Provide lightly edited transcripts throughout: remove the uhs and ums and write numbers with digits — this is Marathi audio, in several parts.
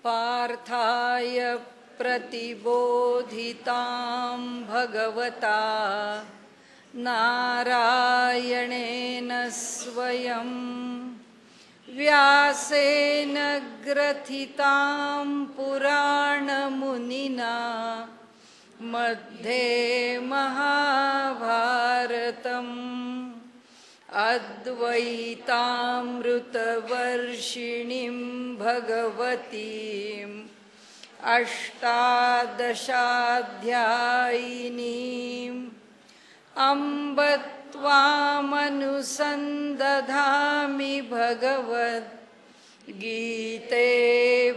पार्थाय प्रतिबोधितां भगवता नारायणेन स्वयं व्यासेन ग्रथितां पुराणमुनिना मध्ये महाभारतम् अद्वैतामृतवर्षिणीं भगवतीम् अष्टादशाध्यायिनीम् अम्ब त्वामनुसन्दधामि भगवद्गीते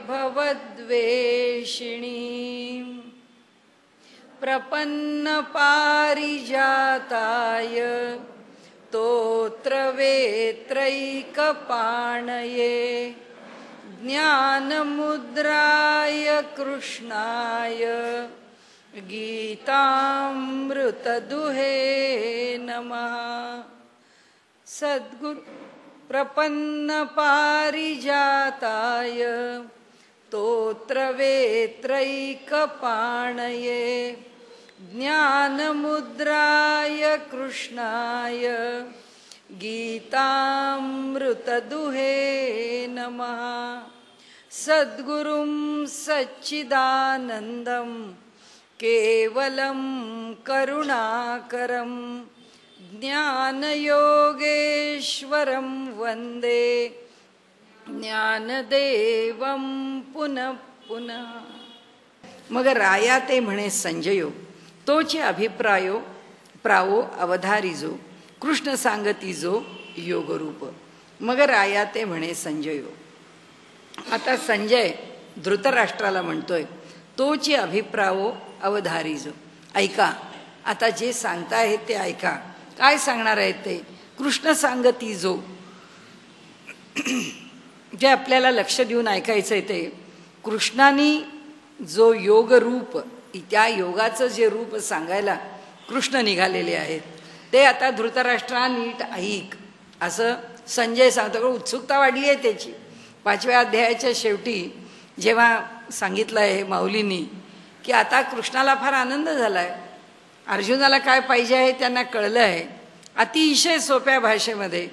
भवद्वेषिणीम् प्रपन्नपारिजाताय स्तोत्रवेत्रैकपाणये ज्ञानमुद्राय कृष्णाय गीतामृतदुहे नमः। सद्गुरु प्रपन्नपारिजाताय स्तोत्रवेत्रैकपाणये ज्ञानमुद्राय कृष्णाय गीतामृतदुहे नमः। सद्गुरुं सच्चिदानन्दं केवलं करुणाकरं ज्ञानयोगेश्वरं वन्दे ज्ञानदेवं पुनः पुनः। मग राया ते म्हणे संजयो, तोचे अभिप्रायो प्रावो अवधारिजो कृष्ण सांगतीजो योगरूप। मग राया ते म्हणे संजयो। आता संजय धृतराष्ट्राला म्हणतोय तोचे अभिप्रावो अवधारिजो, ऐका आता जे सांगतायत ते ऐका। काय सांगणार आहेत ते? कृष्ण सांगतीजो, जे आपल्याला लक्ष देऊन ऐकायचंय ते कृष्णानी जो योग रूप, त्या योगाचं जे रूप सांगायला कृष्ण निघालेले आहेत ते आता धृतराष्ट्रा नीट ऐक असं संजय सांगतो। उत्सुकता वाढली आहे त्याची। 5व्या अध्यायाच्या शेवटी जेव्हा सांगितलं आहे माऊलींनी की आता कृष्णाला फार आनंद झाला आहे, अर्जुनाला काय पाहिजे आहे त्यांना कळलं आहे, अतिशय सोप्या भाषेमध्ये,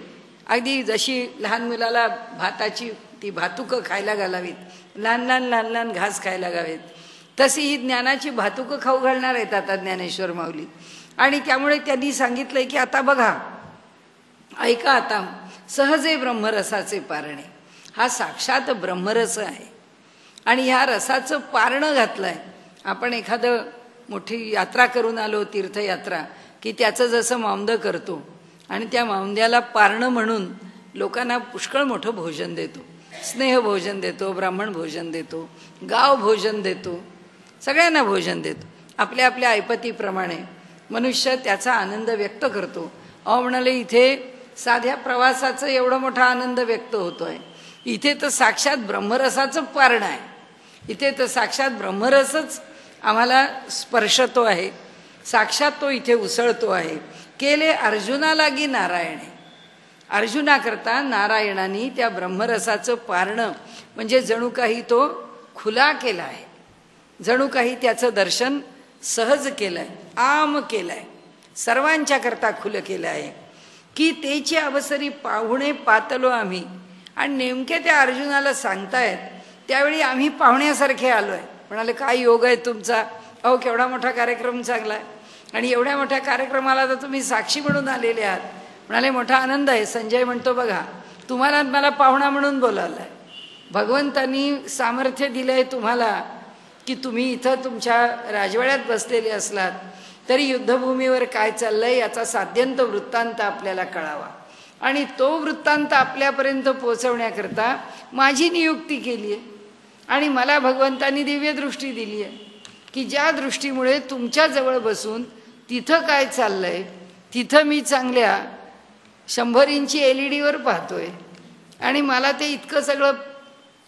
अगदी जशी लहान मुलाला भाताची ती भातुकं खायला घालावीत, लहान लहान घास खायला घालावेत, तशी ही ज्ञानाची भातुकं खाऊ घालणार आहेत आता ज्ञानेश्वर माऊली। आणि त्यामुळे त्यांनी सांगितलंय की आता बघा, ऐका आता सहजे ब्रह्मरसाचे पारणे। हा साक्षात ब्रह्मरस आहे आणि ह्या रसाचं पारणं घातलंय। आपण एखादं मोठी यात्रा करून आलो, तीर्थयात्रा, की त्याचं जसं मावंदं करतो आणि त्या मावंद्याला पारणं म्हणून लोकांना पुष्कळ मोठं भोजन देतो, स्नेह भोजन देतो, ब्राह्मण भोजन देतो, गाव भोजन देतो, सगळ्यांना भोजन देतो आपल्या आपल्या ऐपतीप्रमाणे। मनुष्य त्याचा आनंद व्यक्त करतो। म्हणाले इथे साध्या प्रवासाचं एवढा मोठा आनंद व्यक्त होतोय, इथे तर साक्षात ब्रह्मरसाचं पारण आहे, इथे तर साक्षात ब्रह्मरसच आम्हाला स्पर्शतो आहे, साक्षात तो इथे उसळतो आहे। केले अर्जुना लागी नारायणे, अर्जुनाकरता नारायणाने त्या ब्रह्मरसाचं पारणं म्हणजे जणू काही तो खुला केला आहे, जणू काही त्याचं दर्शन सहज केलंय, आम केलंय, सर्वांच्या करता खुलं केलं आहे की तेची अवसरी पाहुणे पातलो आम्ही। आणि नेमके त्या अर्जुनाला सांगतायत त्यावेळी आम्ही पाहुण्यासारखे आलोय। म्हणाले काय योग आहे तुमचा, अहो केवढा मोठा कार्यक्रम चांगला आहे आणि एवढ्या मोठ्या कार्यक्रमाला तर तुम्ही साक्षी म्हणून आलेले आहात। म्हणाले मोठा आनंद आहे। संजय म्हणतो बघा तुम्हाला मला पाहुणा म्हणून बोलावलंय, भगवंतांनी सामर्थ्य दिलंय तुम्हाला की तुम्ही इथं तुमच्या राजवाड्यात बसलेले असलात तरी युद्धभूमीवर काय चाललंय याचा साध्यंत वृत्तांत आपल्याला कळावा आणि तो वृत्तांत आपल्यापर्यंत पोहोचवण्याकरता माझी नियुक्ती केली आहे आणि मला भगवंतांनी दिव्य दृष्टी दिली आहे की ज्या दृष्टीमुळे तुमच्या जवळ बसून तिथं काय चाललंय तिथं मी चांगल्या 100 इंची LED वर पाहतोय आणि मला ते इतकं सगळं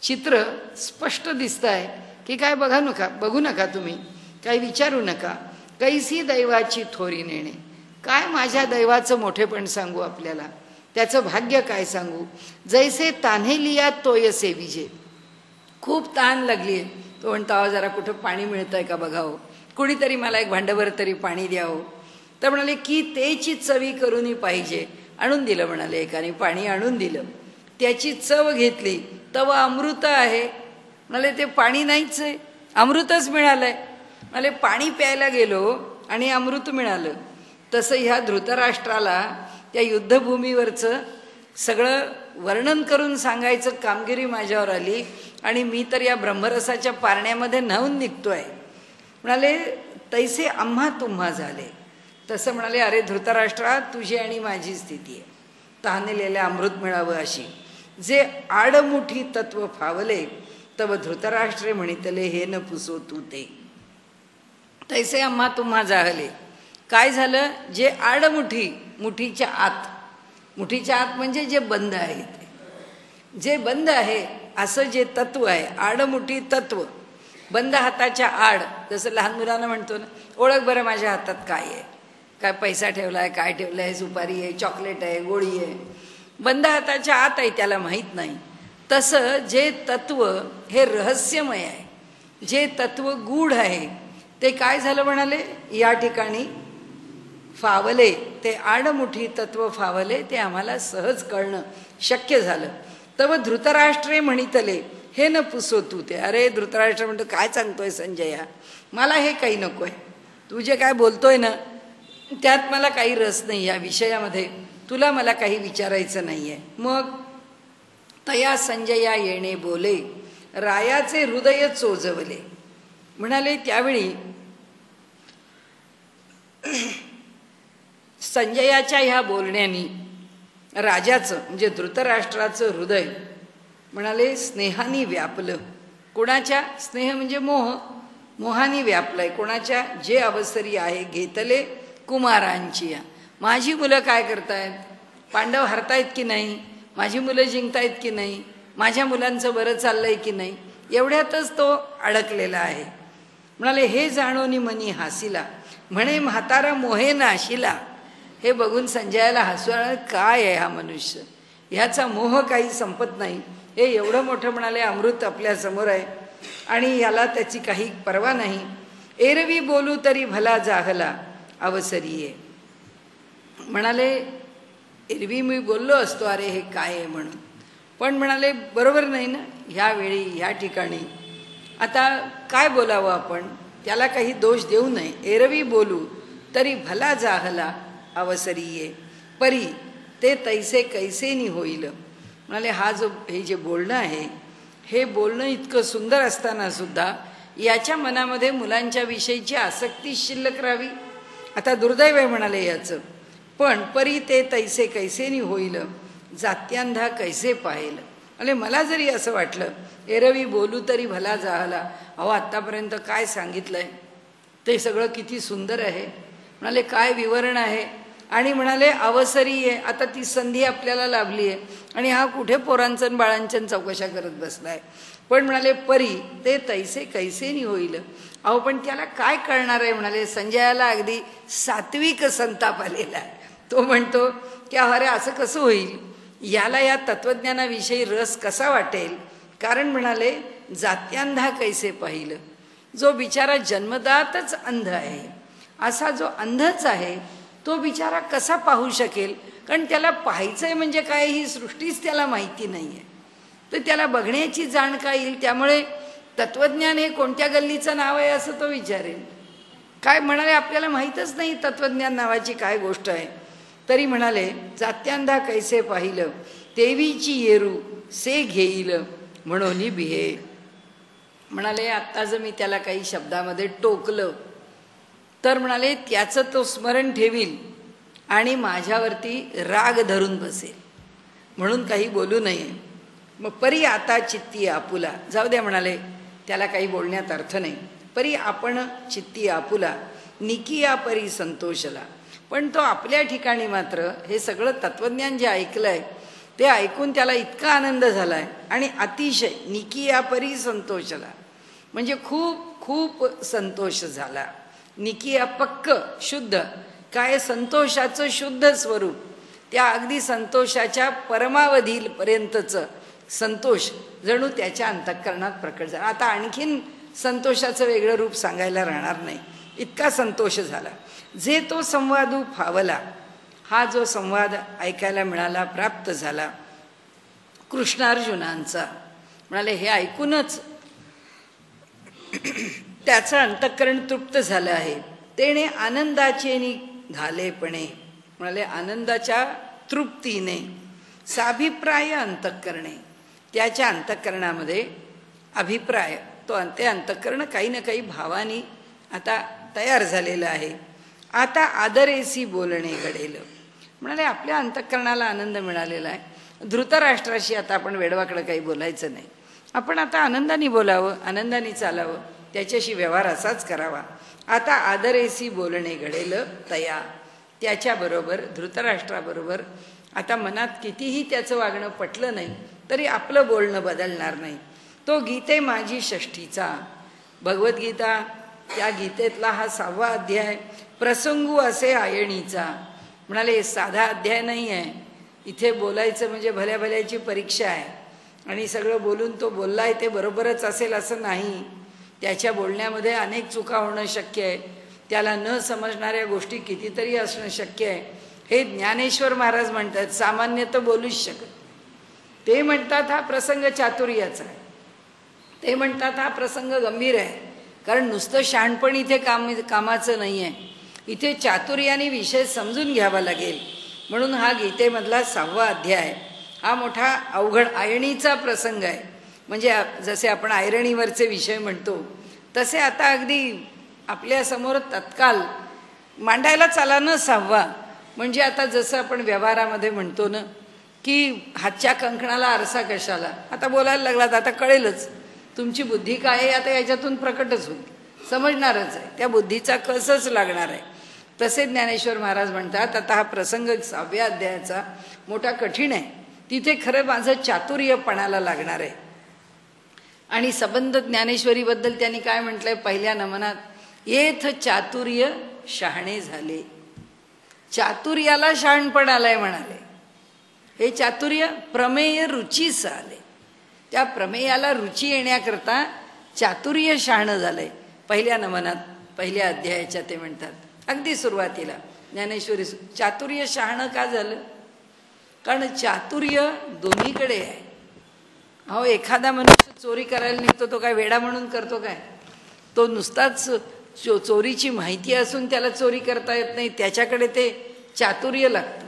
चित्र स्पष्ट दिसतंय की काय बघू नका तुम्ही, काही विचारू नका। कैसी दैवाची थोरी नेणे, काय माझ्या दैवाचं मोठेपण सांगू आपल्याला, त्याचं भाग्य काय सांगू। जैसे तान्हे लिया तोयसे विजे, खूप तहान लागली आहे. तो म्हणतो अहो जरा कुठं पाणी मिळतंय का बघावं, कुणीतरी मला एक भांडभर तरी पाणी द्यावं. तर म्हणाले की तेची चवी करूनही पाहिजे. आणून दिलं म्हणाले, एकाने पाणी आणून दिलं. त्याची चव घेतली, तव अमृत आहे. म्हणाले ते पाणी नाहीच आहे, अमृतच मिळालंय. म्हणाले पाणी प्यायला गेलो आणि अमृत मिळालं. तसं ह्या धृतराष्ट्राला त्या युद्धभूमीवरचं सगळं वर्णन करून सांगायचं कामगिरी माझ्यावर आली आणि मी तर या ब्रह्मरसाच्या पारण्यामध्ये न्हावून निघतोय. म्हणाले तैसे आम्हा तुम्हा झाले. तसं म्हणाले अरे धृतराष्ट्रा, तुझी आणि माझी स्थिती आहे, तहानलेले अमृत मिळावं अशी. जे आडमुठी तत्व फावले तव धृतराष्ट्रे म्हणितले हे न पुसो तू ते. तैसे आम्हा तुम्हा जाहले. काय झालं? जे आडमुठी, मुठीच्या आत, मुठीच्या आत म्हणजे जे बंद आहे, ते जे बंद आहे असं जे तत्व आहे, आडमुठी तत्व, बंद हाताच्या आड. जसं लहान मुलांना म्हणतो ना, ओळख बरं माझ्या हातात काय आहे, काय पैसा ठेवलाय, काय ठेवलाय, सुपारी आहे, चॉकलेट आहे, गोळी आहे, बंद हाताच्या आत आहे, त्याला माहीत नाही. तसं जे तत्व हे रहस्यमय आहे, जे तत्व गूढ आहे, ते काय झालं म्हणाले या ठिकाणी फावले. ते आडमुठी तत्व फावले, ते आम्हाला सहज कळणं शक्य झालं. तव धृतराष्ट्रे म्हणितले हे न पुसो तू ते. अरे धृतराष्ट्र म्हणतो काय सांगतोय संजया, मला हे काही नको आहे, तू जे काय बोलतोय ना त्यात मला काही रस नाही, या विषयामध्ये तुला मला काही विचारायचं नाही आहे. मग तया संजया येणे बोले रायाचे हृदय चोजवले. म्हणाले त्यावेळी संजयाच्या ह्या बोलण्यानी राजाचं म्हणजे धृतराष्ट्राचं हृदय म्हणाले स्नेहाने व्यापलं. कोणाच्या? स्नेह म्हणजे मोह, मोहाने व्यापलाय. कोणाच्या? जे अवसरी आहे घेतले कुमारांची. माझी मुलं काय करतायत, पांडव हरतायत की नाही, माझी मुलं जिंकतायत की नाही, माझ्या मुलांचं बरं चाललंय की नाही, एवढ्यातच तो अडकलेला आहे. म्हणाले हे जाणोनी मनी हासिला म्हणे म्हातारा मोहे नाशिला. हे बघून संजयाला हसू आलं, काय आहे हा मनुष्य, ह्याचा मोह काही संपत नाही. हे एवढं मोठं म्हणाले अमृत आपल्या समोर आहे आणि याला त्याची काही पर्वा नाही. एरवी बोलू तरी भला जाहला अवसरी आहे. म्हणाले एरवी मी बोललो असतो अरे हे काय आहे म्हणून, पण म्हणाले बरोबर नाही ना ह्यावेळी ह्या ठिकाणी. आता काय बोलावं आपण, त्याला काही दोष देऊ नये. एरवी बोलू तरी भला जाहला अवसरी ये परी ते तैसे कैसेनी होईल. म्हणाले हा जो हे जे बोलणं आहे, हे बोलणं इतकं सुंदर असताना सुद्धा याच्या मनामध्ये मुलांच्या विषयीची आसक्ती शिल्लक राहावी. आता दुर्दैव आहे म्हणाले याचं. पण परी ते तैसे कैसेनी होईल जात्यांधा कैसे पाहिल. म्हणजे मला जरी असं वाटलं एरवी बोलू तरी भला जाहला, अहो आत्तापर्यंत काय सांगितलंय ते सगळं किती सुंदर आहे. म्हणाले काय विवरण आहे. आणि म्हणाले अवसरी आहे, आता ती संधी आपल्याला लाभली आहे आणि हा कुठे पोरांचन बाळांचन चौकशा करत बसलाय. पण म्हणाले परी ते तैसे कैसेनी होईल. अहो पण त्याला काय कळणार आहे. म्हणाले संजयाला अगदी सात्विक संताप आलेला आहे. तो म्हणतो की अरे असं कसं होईल, याला या तत्वज्ञानाविषयी रस कसा वाटेल. कारण म्हणाले जात्यांधा कैसे पाहिलं, जो बिचारा जन्मदातच अंध आहे, असा जो अंधच आहे तो बिचारा कसा पाहू शकेल. कारण त्याला पाहायचं आहे म्हणजे काय ही सृष्टीच त्याला माहिती नाही आहे, तर त्याला बघण्याची जाण काय येईल. त्यामुळे तत्वज्ञान हे कोणत्या गल्लीचं नाव आहे असं तो विचारेल. काय म्हणाले आपल्याला माहीतच नाही तत्वज्ञान नावाची काय गोष्ट आहे. तरी म्हणाले जात्यांधा कैसे पाहिलं देवीची येरू से घेईल म्हणून बिहे. म्हणाले आत्ता जर मी त्याला काही शब्दामध्ये टोकलं तर म्हणाले त्याचं तो स्मरण ठेवील आणि माझ्यावरती राग धरून बसेल, म्हणून काही बोलू नये. मग परी आता चित्ती आपुला. जाऊ द्या म्हणाले त्याला काही बोलण्यात अर्थ नाही. परी आपण चित्ती आपुला निकिया परी संतोषला. पण तो आपल्या ठिकाणी मात्र हे सगळं तत्वज्ञान जे ऐकलंय ते ऐकून त्याला इतका आनंद झालाय आणि अतिशय निकिया परी संतोषला म्हणजे खूप खूप संतोष झाला. निकिया पक्क शुद्ध, काय संतोषाचं शुद्ध स्वरूप, त्या अगदी संतोषाच्या परमावधीपर्यंतचं संतोष जणू त्याच्या अंतःकरणात प्रकट झाला. आता आणखीन संतोषाचं वेगळं रूप सांगायला राहणार नाही, इतका संतोष झाला. जे तो संवादू फावला, हा जो संवाद ऐकायला मिळाला, प्राप्त झाला कृष्णार्जुनांचा, म्हणाले हे ऐकूनच त्याचं अंतःकरण तृप्त झालं आहे. तेने आनंदाचे घालेपणे, म्हणाले आनंदाच्या तृप्तीने साभिप्राय अंतःकरणे, त्याच्या अंतःकरणामध्ये अभिप्राय, ते अंतःकरण काही ना काही भावानी आता तयार झालेलं आहे. आता आदरेसी बोलणे घडेल, म्हणाले आपल्या अंतःकरणाला आनंद मिळालेला आहे. धृतराष्ट्राशी आता आपण वेडवाकडं काही बोलायचं नाही, आपण आता आनंदाने बोलावं, आनंदाने चालावं, त्याच्याशी व्यवहार असाच करावा. आता आदरेसी बोलणे घडेल तया, त्याच्याबरोबर धृतराष्ट्राबरोबर आता मनात कितीही त्याचं वागणं पटलं नाही तरी आपलं बोलणं बदलणार नाही. तो गीते माझी षष्ठीचा, भगवद्गीता त्या गीतेतला हा 6वा अध्याय प्रसंगू असे आयणीचा, म्हणाले साधा अध्याय नाही आहे. इथे बोलायचं म्हणजे भल्या भल्याची परीक्षा आहे आणि सगळं बोलून तो बोललाय ते बरोबरच असेल असं नाही. त्याच्या बोलण्यामध्ये अनेक चुका होणं शक्य आहे, त्याला न समजणाऱ्या गोष्टी कितीतरी असणं शक्य आहे. हे ज्ञानेश्वर महाराज म्हणतात, सामान्य तर बोलूच शकत. ते म्हणतात हा प्रसंग चातुर्याचा आहे, ते म्हणतात हा प्रसंग गंभीर आहे, कारण नुसतं शहाणपण इथे कामाचं नाही आहे, इथे चातुर्याने विषय समजून घ्यावा लागेल. म्हणून हा गीतेमधला 6वा अध्याय हा मोठा अवघड आयणीचा प्रसंग आहे. म्हणजे जसे आपण आयरणीवरचे विषय म्हणतो तसे आता अगदी आपल्यासमोर तत्काल मांडायला चाला ना 6वा. म्हणजे आता जसं आपण व्यवहारामध्ये म्हणतो ना की हातच्या कंकणाला आरसा कशाला, आता बोलायला लागलात आता कळेलच तुमची बुद्धी काय आहे, आता याच्यातून प्रकटच होईल, समजणारच आहे, त्या बुद्धीचा कसच लागणार आहे. तसे ज्ञानेश्वर महाराज म्हणतात आता हा प्रसंग 6व्या अध्यायाचा मोठा कठीण आहे, तिथे खरं माझं चातुर्यपणाला लागणार आहे. आणि संबंध ज्ञानेश्वरीबद्दल त्यांनी काय म्हटलंय पहिल्या नमनात, येथ चातुर्य शहाणे झाले, चातुर्याला शहाणपण आलंय म्हणाले. हे चातुर्य प्रमेय रुचीस आले, त्या प्रमेयाला रुची येण्याकरता चातुर्य शहाणं झालंय. पहिल्या नमनात पहिल्या अध्यायाच्या ते म्हणतात अगदी सुरुवातीला ज्ञानेश्वरी, चातुर्य शहाणं का झालं, कारण चातुर्य दोन्हीकडे आहे. अहो एखादा मनुष्य चोरी करायला निघतो, तो काय वेडा म्हणून करतो काय, तो नुसताच चोरीची माहिती असून त्याला चोरी करता येत नाही, त्याच्याकडे ते चातुर्य लागतं.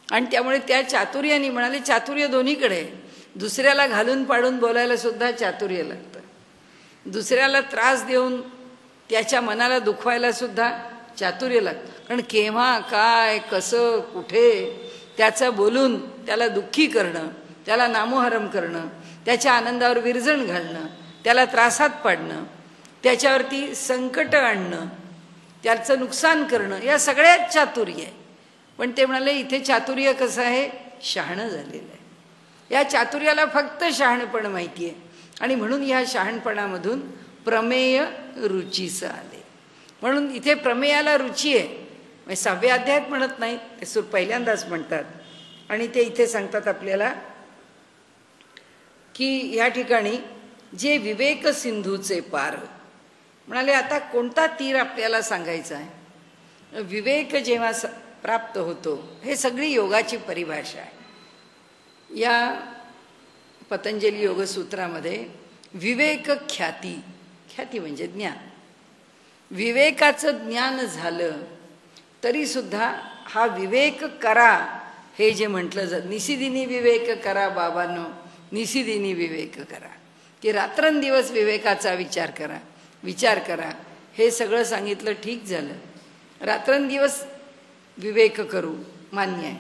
आणि त्यामुळे त्या चातुर्याने म्हणाले चातुर्य दोन्हीकडे आहे. दुसऱ्याला घालून पाडून बोलायला सुद्धा चातुर्य लागतं, दुसऱ्याला त्रास देऊन त्याच्या मनाला दुखवायला सुद्धा चातुर्य लागतं. कारण केव्हा काय कसं कुठे त्याचं बोलून त्याला दुःखी करणं, त्याला नामोहरम करणं, त्याच्या आनंदावर विरजण घालणं, त्याला त्रासात पाडणं, त्याच्यावरती संकट आणणं, त्याचं नुकसान करणं, या सगळ्यात चातुर्य आहे. पण ते म्हणाले इथे चातुर्य कसं आहे, शहाणं झालेलं आहे. या चातुर्याला फक्त शहाणपण माहिती आहे आणि म्हणून ह्या शहाणपणामधून प्रमेय रुचीचं आले. म्हणून इथे प्रमेयाला रुची आहे. म्हणजे 6व्या अध्यायात म्हणत नाही, ते पहिल्यांदाच म्हणतात. आणि ते इथे सांगतात आपल्याला की या ठिकाणी जे विवेक सिंधूचे पार, म्हणाले आता कोणता तीर आपल्याला सांगायचा आहे. विवेक जेव्हा प्राप्त होतो, हे सगळी योगाची परिभाषा आहे. या पतंजली योगसूत्रामध्ये विवेक ख्याती, ख्याती म्हणजे ज्ञान, विवेकाचं ज्ञान झालं तरी सुद्धा हा विवेक करा हे जे म्हटलं जात, निशिदिनी विवेक करा बाबांनो, निशिदिनी विवेक करा, की रात्रंदिवस विवेकाचा विचार करा, हे सगळं सांगितलं ठीक झालं. रात्रंदिवस विवेक करू मान्य आहे,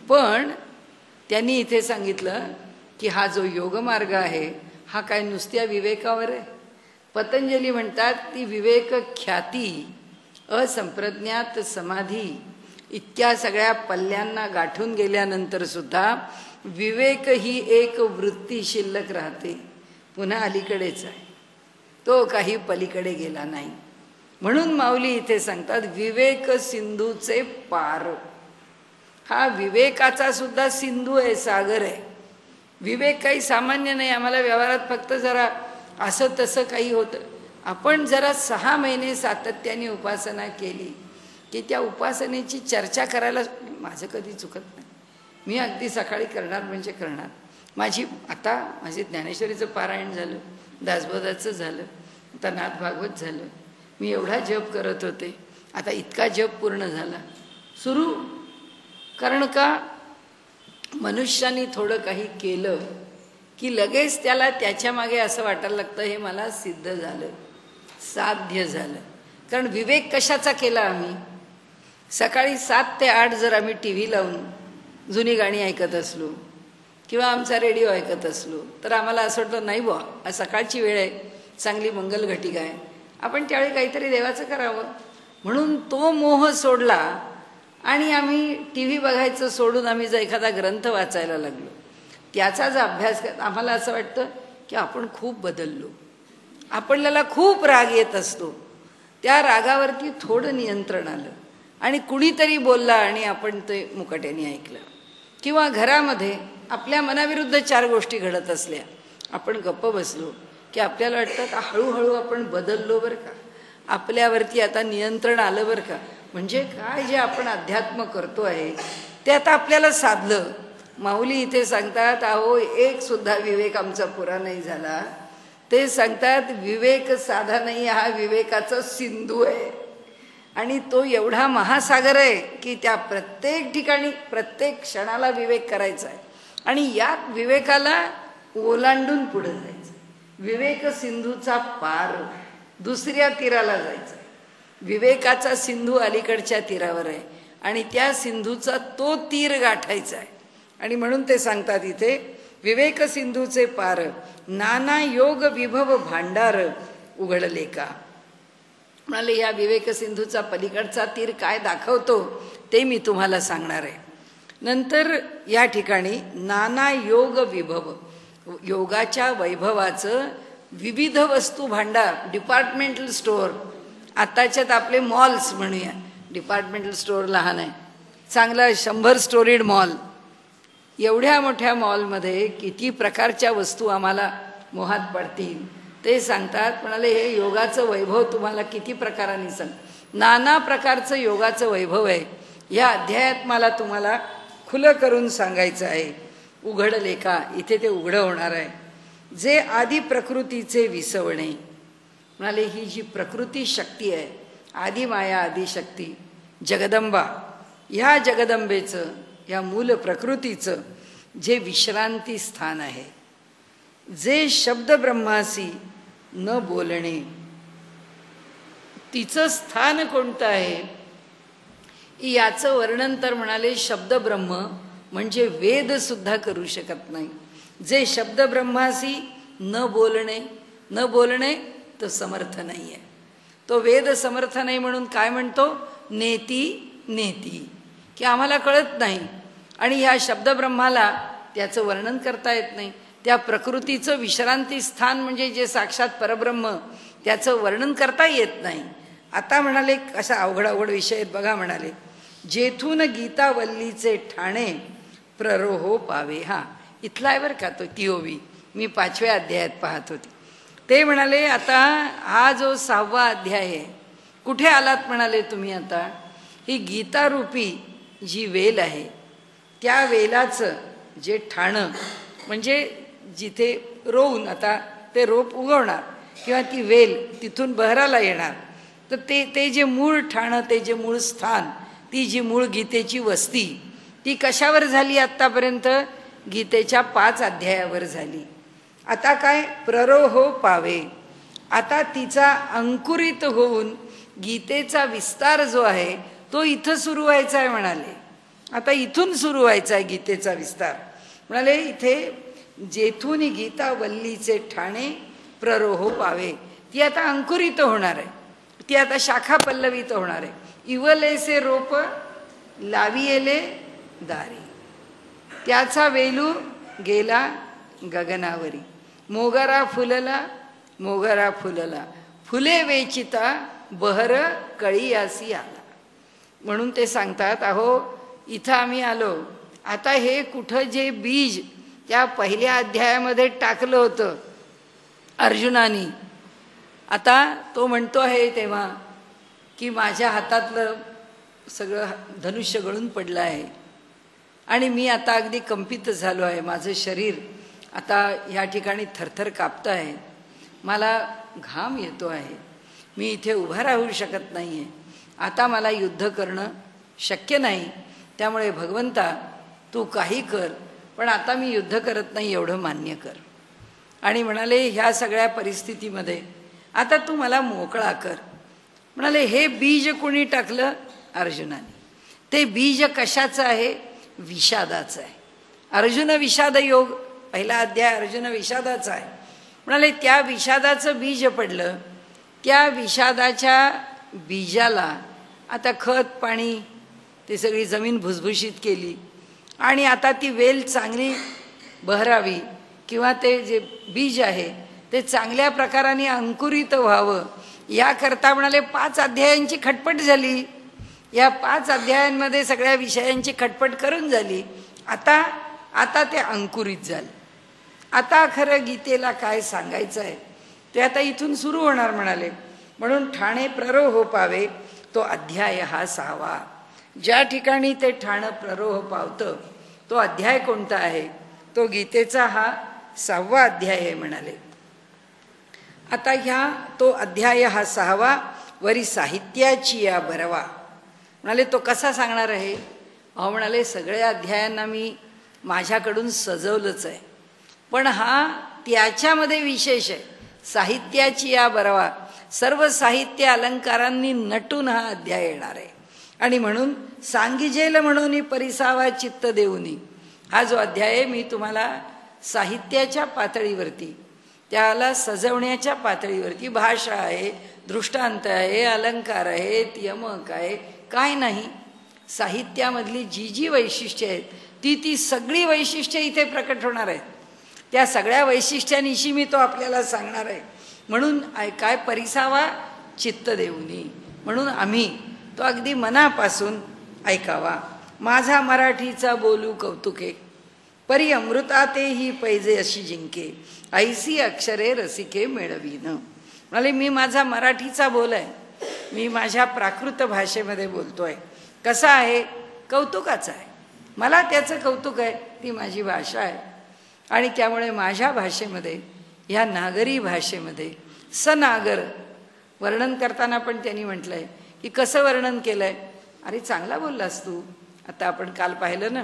पण त्यांनी इथे सांगितलं की हा जो योगमार्ग आहे हा काय नुसत्या विवेकावर आहे. पतंजली म्हणतात ती विवेक ख्याती, असंप्रज्ञात समाधी इतक्या सगळ्या पल्ल्यांना गाठून गेल्यानंतर सुद्धा विवेक ही एक वृत्ती शिल्लक राहते, पुन्हा अलीकडेच आहे, तो काही पलीकडे गेला नाही. म्हणून माऊली इथे सांगतात विवेक सिंधूचे पार. हा विवेकाचा सुद्धा सिंधू आहे, सागर आहे. विवेक काही सामान्य नाही. आम्हाला व्यवहारात फक्त जरा असं तसं काही होतं. आपण जरा 6 महिने सातत्याने उपासना केली की त्या उपासनेची चर्चा करायला माझं कधी चुकत नाही. मी अगदी सकाळी करणार म्हणजे करणार. माझे ज्ञानेश्वरीचं पारायण झालं, दासबोधाचं झालं, आता नाथ भागवत झालं. मी एवढा जप करत होते, आता इतका जप पूर्ण झाला. सुरू. कारण का मनुष्याने थोडं काही केलं की लगेच त्याला त्याच्या मागे असं वाटायला लागतं हे मला सिद्ध झालं, साध्य झालं. कारण विवेक कशाचा केला आम्ही? सकाळी 7 ते 8 जर आम्ही टी व्ही लावून जुनी गाणी ऐकत असलो किंवा आमचा रेडिओ ऐकत असलो तर आम्हाला असं वाटलं नाही बुवा, आज सकाळची वेळ आहे, चांगली मंगलघटिका आहे, आपण त्यावेळी काहीतरी देवाचं करावं. म्हणून तो मोह सोडला आणि आम्ही टी व्ही बघायचं सोडून आम्ही जर एखादा ग्रंथ वाचायला लागलो, त्याचाच अभ्यास आम्हाला असं वाटतं की आपण खूप बदललो. आपल्याला खूप राग येत असतो, त्या रागावरती थोडं नियंत्रण आलं आणि कुणीतरी बोलला आणि आपण ते मुकाट्याने ऐकलं. किंवा घरामध्ये आपल्या मनाविरुद्ध 4 गोष्टी घडत असल्या, आपण गप्प बसलो की आपल्याला वाटतं का हळूहळू आपण बदललो बरं का, आपल्यावरती आता नियंत्रण आलं बरं का. म्हणजे काय जे आपण अध्यात्म करतो आहे ते आता आपल्याला साधलं. माऊली इथे सांगतात, अहो एक सुद्धा विवेक आमचा पुरा नाही झाला. ते सांगतात विवेक साधा नाही, हा विवेकाचा सिंधू आहे आणि तो एवढा महासागर आहे की त्या प्रत्येक ठिकाणी प्रत्येक क्षणाला विवेक करायचा आहे आणि या विवेकाला ओलांडून पुढे जायचं. विवेक सिंधूचा पार दुसऱ्या तीराला जायचं. विवेकाचा सिंधू अलीकडच्या तीरावर आहे आणि त्या सिंधूचा तो तीर गाठायचा आहे. आणि म्हणून ते सांगतात इथे, विवेक सिंधूचे पार नाना योग विभव भांडार उघडले का. म्हणाले या विवेक सिंधूचा पलीकडचा तीर काय दाखवतो ते मी तुम्हाला सांगणार आहे. नंतर या ठिकाणी नाना योग विभव, योगाच्या वैभवाचं विविध वस्तू भांडार, डिपार्टमेंटल स्टोअर. आताच्यात आपले मॉल्स म्हणूया, डिपार्टमेंटल स्टोअर लहान आहे, चांगला 100 स्टोरीड मॉल. एवढ्या मोठ्या मॉलमध्ये किती प्रकारच्या वस्तू आम्हाला मोहात पडतील ते सांगतात. म्हणाले हे योगाचं वैभव तुम्हाला किती प्रकारांनी सांग, नाना प्रकारचं योगाचं वैभव आहे. या अध्यायात मला तुम्हाला खुलं करून सांगायचं आहे. उघडले का, इथे ते उघडं होणार आहे. जे आदी प्रकृतीचे विसवणे. म्हणाले ही जी प्रकृती शक्ती आहे, आदी माया आदिशक्ती जगदंबा, ह्या जगदंबेचं, या मूल प्रकृतीचं जे विश्रांती स्थान आहे, जे शब्द ब्रह्मासी न बोलणे, तिचं स्थान कोणतं आहे याचं वर्णन तर म्हणाले शब्द ब्रह्म म्हणजे वेद सुद्धा करू शकत नाही. जे शब्द ब्रह्मासी न बोलणे, न बोलणे तो समर्थ नाही आहे. तो वेद समर्थ नाही म्हणून काय म्हणतो, नेती नेती, की आम्हाला कळत नाही. आणि ह्या शब्दब्रह्माला त्याचं वर्णन करता येत नाही. त्या प्रकृतीचं विश्रांती स्थान म्हणजे जे साक्षात परब्रह्म, त्याचं वर्णन करता येत नाही. आता म्हणाले असा अवघड अवघड विषय आहेत बघा. म्हणाले जेथून गीतावल्लीचे ठाणे प्ररोहो पावे. हा इथला आहे बरं का तो तिओवी, मी 5व्या अध्यायात पाहत होते. ते म्हणाले आता हा जो 6वा अध्याय आहे, कुठे आलात म्हणाले तुम्ही. आता ही गीतारूपी जी वेल आहे त्या वेलाचं जे ठाणं म्हणजे जिथे रोवून आता ते रोप उगवणार किंवा ती वेल तिथून बहराला येणार, तर ते जे मूळ ठाणं, ते जे मूळ स्थान, ती जी मूळ गीतेची वस्ती, ती कशावर झाली आत्तापर्यंत, गीतेच्या 5 अध्यायावर झाली. आता काय, प्ररोहो पावे. आता तिचा अंकुरित होऊन गीतेचा विस्तार जो आहे तो इथं सुरू व्हायचा आहे. म्हणाले आता इथून सुरू व्हायचा आहे गीतेचा विस्तार. म्हणाले इथे जेथून गीतावल्लीचे ठाणे प्ररोहो पावे, ती आता अंकुरित होणार आहे, ती आता शाखा पल्लवित होणार आहे. इवलेसे रोप लावियेले दारी, त्याचा वेलू गेला गगनावरी. मोगरा फुलला, मोगरा फुलला, फुले वेचिता बहर कळीयासी आला. म्हणून ते सांगतात अहो इथं आम्ही आलो, आता हे कुठं जे बीज त्या पहिल्या अध्यायामध्ये टाकलं होतं अर्जुनानी. आता तो म्हणतो आहे तेव्हा की माझ्या हातातलं सगळं धनुष्य गळून पडलं आहे आणि मी आता अगदी कंपित झालो आहे. माझं शरीर आता या ठिकाणी थरथर कापतं आहे, मला घाम येतो आहे, मी इथे उभा राहू शकत नाही आहे, आता मला युद्ध करणं शक्य नाही. त्यामुळे भगवंता तू काही कर, पण आता मी युद्ध करत नाही एवढं मान्य कर. आणि म्हणाले ह्या सगळ्या परिस्थितीमध्ये आता तू मला मोकळा कर. म्हणाले हे बीज कोणी टाकलं? अर्जुनाने. ते बीज कशाचं आहे? विषादाचं आहे. अर्जुन विषाद योग, पहिला अध्याय अर्जुन विषादाचा आहे. म्हणाले त्या विषादाचं बीज पडलं, त्या विषादाच्या बीजाला आता खत पाणी ते सगळी जमीन भुसभुशीत केली आणि आता ती वेल चांगली बहरावी किंवा ते जे बीज आहे ते चांगल्या प्रकाराने अंकुरित व्हावं याकरता म्हणाले 5 अध्यायांची खटपट झाली. या 5 अध्यायांमध्ये सगळ्या विषयांची खटपट करून झाली. आता ते अंकुरित झालं. आता खरं गीतेला काय सांगायचं आहे ते आता इथून सुरू होणार म्हणाले. म्हणून ठाणे प्ररोह पावे तो अध्याय हा 6वा. ज्या ठिकाणी ते ठाणं प्ररोह पावतं तो अध्याय कोणता आहे? तो गीतेचा हा 6वा अध्याय आहे म्हणाले. आता तो अध्याय हा 6वा वरी साहित्याची या बरवा. म्हणाले तो कसा सांगणार आहे? म्हणाले सगळ्या अध्यायांना मी माझ्याकडून सजवलंच आहे, पण हा त्याच्यामध्ये विशेष आहे. साहित्याची या बरवा, सर्व साहित्य अलंकारांनी नटून हा अध्याय येणार आहे. आणि म्हणून सांगिजेल म्हणून परिसावा चित्त देऊनी, हा जो अध्याय आहे मी तुम्हाला साहित्याच्या पातळीवरती, त्याला सजवण्याच्या पातळीवरती, भाषा आहे, दृष्टांत आहे, अलंकार आहेत, यमक आहे, काय नाही, साहित्यामधली जी जी वैशिष्ट्ये आहेत ती सगळी वैशिष्ट्ये इथे प्रकट होणार आहेत. त्या सगळ्या वैशिष्ट्यांनिशी मी तो आपल्याला सांगणार आहे. म्हणून काय परिसावा चित्त देऊनी, म्हणून आम्ही तो अगदी मनापासून ऐकावा. माझा मराठीचा बोलू कौतुके, परी अमृतातेही पैजे अशी जिंके, ऐसी अक्षरे रसिके मिळवीन. म्हणाले मी माझा मराठीचा बोल आहे, मी माझ्या प्राकृत भाषेमध्ये बोलतोय. कसा आहे? कौतुकाचा आहे. मला त्याचं कौतुक आहे, ती माझी भाषा आहे. आणि त्यामुळे माझ्या भाषेमध्ये, ह्या नागरी भाषेमध्ये सनागर वर्णन करताना पण त्यांनी म्हटलं आहे की कसं वर्णन केलं आहे? अरे चांगला बोललास तू. आता आपण काल पाहिलं ना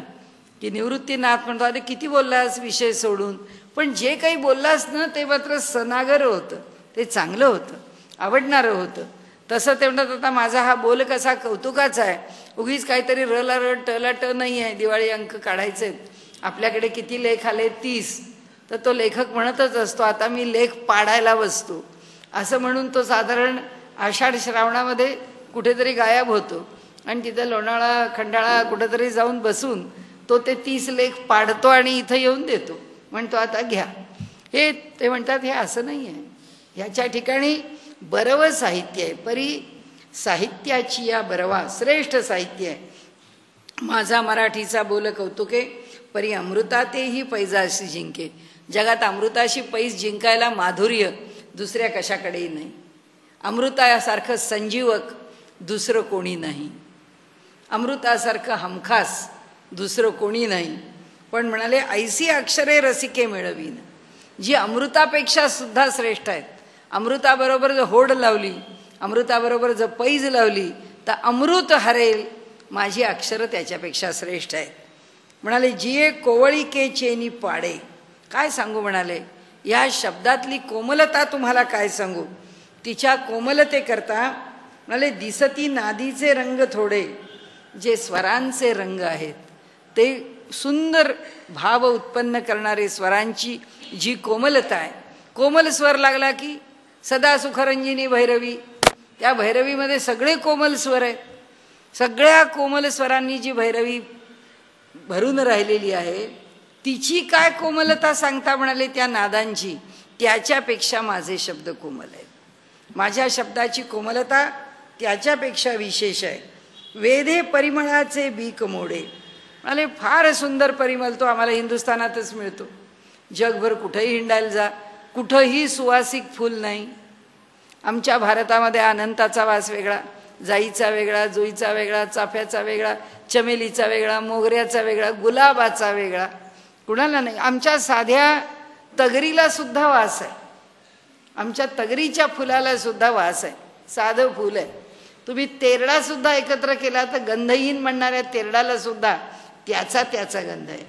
की निवृत्तीनाथ म्हणतो अरे किती बोललास विषय सोडून, पण जे काही बोललास ना ते मात्र सनागर होतं, ते चांगलं होतं, आवडणारं होतं. तसं ते म्हणतात आता माझा हा बोल कसा कौतुकाचा आहे, उगीच काहीतरी रला र टला ट नाही आहे. दिवाळी अंक काढायचे आहेत, आपल्याकडे किती लेख आले? 30. तर तो लेखक म्हणतच असतो आता मी लेख पाडायला बसतो, असं म्हणून तो साधारण आषाढ श्रावणामध्ये कुठेतरी गायब होतो आणि तिथं लोणाळा खंडाळा कुठेतरी जाऊन बसून तो ते 30 लेख पाडतो आणि इथं येऊन देतो, म्हणतो आता घ्या. हे ते म्हणतात हे असं नाही आहे. ह्याच्या ठिकाणी बरवं साहित्य आहे, परी साहित्याची या बरवा, श्रेष्ठ साहित्य आहे. माझा मराठीचा बोल कौतुके, परी अमृतातेही पैजाशी जिंके. जगात अमृताशी पैज जिंकायला माधुर्य दुसऱ्या कशाकडेही नाही. अमृतासारखं संजीवक दुसरं कोणी नाही, अमृतासारखं हमखास दुसरं कोणी नाही. पण म्हणाले ऐसी अक्षरे रसिके मिळवीन, जी अमृतापेक्षा सुद्धा श्रेष्ठ आहेत. अमृताबरोबर जर होड लावली, अमृताबरोबर जर पैज लावली तर अमृत हरेल, माझी अक्षरं त्याच्यापेक्षा श्रेष्ठ आहेत. म्हणाले जिये कोवळिके चेनी पाडे. काय सांगू म्हणाले, या शब्दातली कोमलता तुम्हाला काय सांगू. तिच्या कोमलतेकरता म्हणाले दिसती नादीचे रंग थोडे, जे स्वरांचे रंग आहेत ते सुंदर भाव उत्पन्न करणारे स्वरांची जी कोमलता आहे. कोमल स्वर लागला की सदा सुखरंजिनी भैरवी, त्या भैरवीमध्ये सगळे कोमल स्वर आहेत. सगळ्या कोमल स्वरांनी जी भैरवी भरून राहिलेली आहे तिची काय कोमलता सांगता म्हणाले त्या नादांची, त्याच्यापेक्षा माझे शब्द कोमल आहेत. माझ्या शब्दाची कोमलता त्याच्यापेक्षा विशेष आहे. वेधे परिमळाचे बीक मोडे, म्हणाले फार सुंदर परिमल तो आम्हाला हिंदुस्थानातच मिळतो. जगभर कुठेही हिंडायला जा, कुठंही सुवासिक फूल नाही. आमच्या भारतामध्ये अनंताचा वास वेगळा, जाईचा वेगळा, जुईचा वेगळा, चाफ्याचा वेगळा, चमेलीचा वेगळा, मोगऱ्याचा वेगळा, गुलाबाचा वेगळा, कुणाला नाही. आमच्या साध्या तगरीला सुद्धा वास आहे. आमच्या तगरीच्या फुलाला सुद्धा वास आहे. साधं फूल आहे. तुम्ही तेरडा सुद्धा एकत्र केला तर गंधहीन म्हणणाऱ्या तेरडाला सुद्धा त्याचा गंध आहे.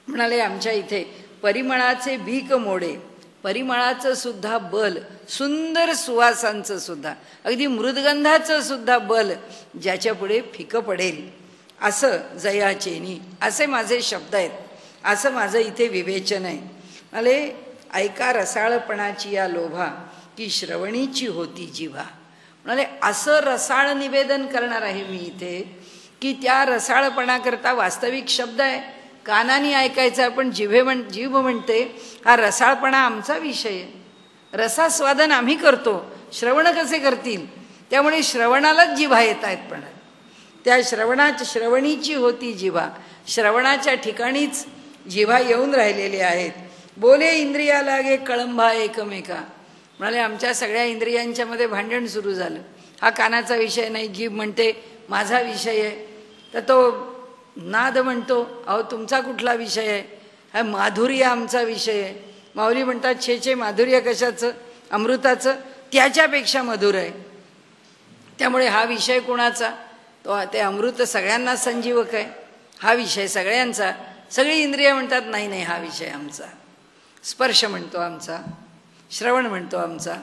म्हणाले आमच्या इथे परिमळाचे भीक मोडे, परिमळाचं सुद्धा बल, सुंदर सुवासांचं सुद्धा, अगदी मृदगंधाचं सुद्धा बल ज्याच्या पुढे फिकं पडेल असं जयाचेनी, असे माझे शब्द आहेत, असं माझं इथे विवेचन आहे. म्हणाले ऐका रसाळपणाची या लोभा की श्रवणीची होती जिव्हा. म्हणाले असं रसाळ निवेदन करणार आहे मी इथे की त्या रसाळपणाकरता वास्तविक शब्द आहे, कानाने ऐकायचा आहे, पण जीभ म्हणते हा रसाळपणा आमचा विषय आहे. रसास्वादन आम्ही करतो, श्रवण कसे करतील? त्यामुळे श्रवणालाच जिव्हा येत आहेत. पण त्या श्रवणीची होती जिव्हा, श्रवणाच्या ठिकाणीच जिव्हा येऊन राहिलेले आहेत. बोले इंद्रिया लागे कळंबा एकमेका. म्हणाले आमच्या सगळ्या इंद्रियांच्या मध्ये भांडण सुरू झालं. हा कानाचा विषय नाही, जीभ म्हणते माझा विषय आहे, तर तो नाद म्हणतो अहो तुमचा कुठला विषय आहे, हा माधुर्य आमचा विषय आहे. माऊली म्हणतात छे माधुर्य कशाचं, अमृताचं, त्याच्यापेक्षा मधुर आहे. त्यामुळे हा विषय कोणाचा, तो ते अमृत सगळ्यांना संजीवक आहे, हा विषय सगळ्यांचा. सगळी इंद्रिय म्हणतात नाही नाही हा विषय आमचा. स्पर्श म्हणतो आमचा, श्रवण म्हणतो आमचा,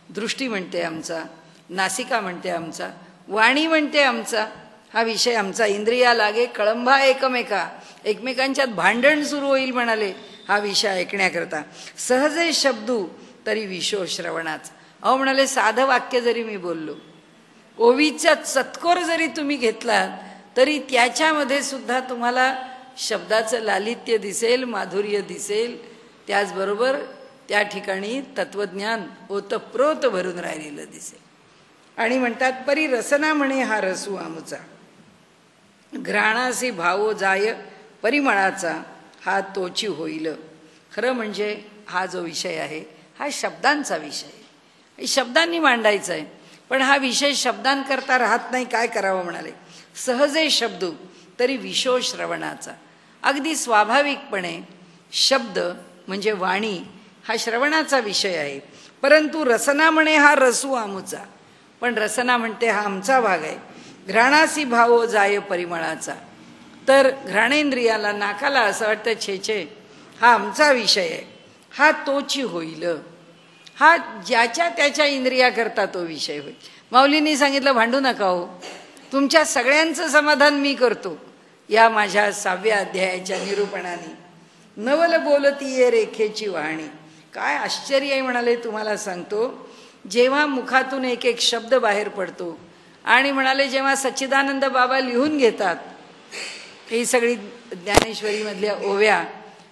दृष्टी म्हणते आमचा, नासिका म्हणते आमचा, वाणी म्हणते आमचा, हा विषय आमचा. इंद्रिया लागे कळंबा एकमेका, एकमेकांच्यात भांडण सुरू होईल म्हणाले हा विषय ऐकण्याकरता. सहजे शब्दू तरी विशो श्रवणाच. अहो म्हणाले साधं वाक्य जरी मी बोललो, ओवीचा चतकोर जरी तुम्ही घेतलात तरी त्याच्यामध्ये सुद्धा तुम्हाला शब्दाचं लालित्य दिसेल, माधुर्य दिसेल. त्याचबरोबर त्या ठिकाणी तत्वज्ञान ओतप्रोत भरून राहिलेलं दिसेल. आणि म्हणतात परी रसना म्हणे हा रसू आमचा, घ्राणासी भावो जाय परिमळाचा हा तोची होईल. खरं म्हणजे हा जो विषय आहे हा शब्दांचा विषय आहे, शब्दांनी मांडायचा आहे. पण हा विषय शब्दांकरता राहत नाही. काय करावं म्हणाले, सहजे शब्दू तरी विशो श्रवणाचा. अगदी स्वाभाविकपणे शब्द म्हणजे वाणी हा श्रवणाचा विषय आहे. परंतु रसना म्हणे हा रसू आमुचा, पण रसना म्हणते हा आमचा भाग आहे. घ्राणासी भावो जाय परिमळाचा, तर घ्राणेंद्रियाला नाकाला असं वाटतं छे हा आमचा विषय आहे, हा तोची होईल. हा ज्याच्या त्याच्या इंद्रियाकरता तो विषय होईल. माऊलींनी सांगितलं भांडू नका हो, तुमच्या सगळ्यांचं समाधान मी करतो. या माझ्या 6व्या अध्यायाच्या निरूपणाने नवल बोलतीये रेखेची वाहणी. काय आश्चर्य आहे म्हणाले तुम्हाला सांगतो. जेव्हा मुखातून एक एक शब्द बाहेर पडतो आणि म्हणाले जेव्हा सच्चिदानंद बाबा लिहून घेतात ही सगळी ज्ञानेश्वरी मधल्या ओव्या,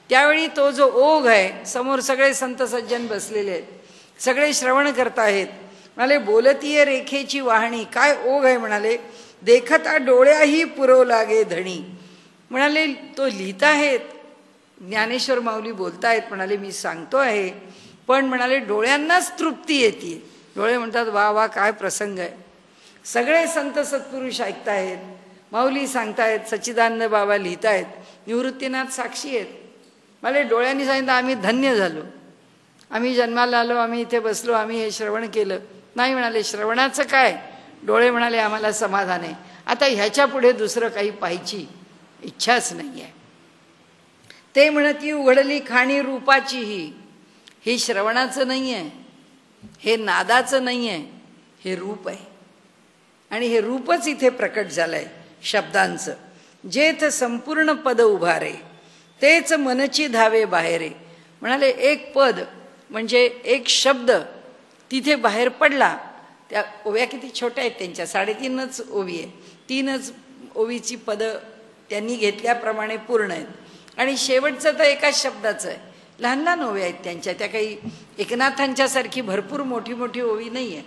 त्यावेळी तो जो ओघ आहे, समोर सगळे संत सज्जन बसलेले आहेत, सगळे श्रवण करताहेत. म्हणाले बोलतीये रेखेची वाहणी. काय ओघ आहे म्हणाले, देखता डोळ्याही पुरव लागे धणी. म्हणाले तो लिहित आहेत, ज्ञानेश्वर माऊली बोलतायत. म्हणाले मी सांगतो आहे, पण म्हणाले डोळ्यांनाच तृप्ती येते. डोळे म्हणतात वा वा काय प्रसंग आहे. सगळे संत सत्पुरुष ऐकतायत, माऊली सांगतायत, सच्चिदानंद बाबा लिहितायत, निवृत्तीनाथ साक्षी आहेत. मला डोळ्यांनी सांगितलं आम्ही धन्य झालो, आम्ही जन्माला आलो, आम्ही इथे बसलो, आम्ही हे श्रवण केलं. नाही म्हणाले श्रवणाचं काय, डोळे म्हणाले आम्हाला समाधान आहे. आता ह्याच्या पुढे दुसरं काही पाहायची इच्छाच नाही आहे. ते म्हणती उघडली खाणी रूपाची ही श्रवणाचं नाही आहे, हे नादाचं नाही आहे, हे रूप आहे. आणि हे रूपच इथे प्रकट झालंय शब्दांचं. जेथ संपूर्ण पद उभारे तेच मनची धावे बाहेरे. म्हणाले एक पद म्हणजे एक शब्द तिथे बाहेर पडला. त्या ओव्या किती छोट्या आहेत त्यांच्या, 3.5 ओवी आहे, 3 ओवीची पदं त्यांनी घेतल्याप्रमाणे पूर्ण आहेत. आणि शेवटचं तर एकाच शब्दाचं आहे. लहान लहान ओव्या आहेत त्यांच्या, त्या काही एकनाथांच्या सारखी भरपूर मोठी मोठी ओवी नाही आहे.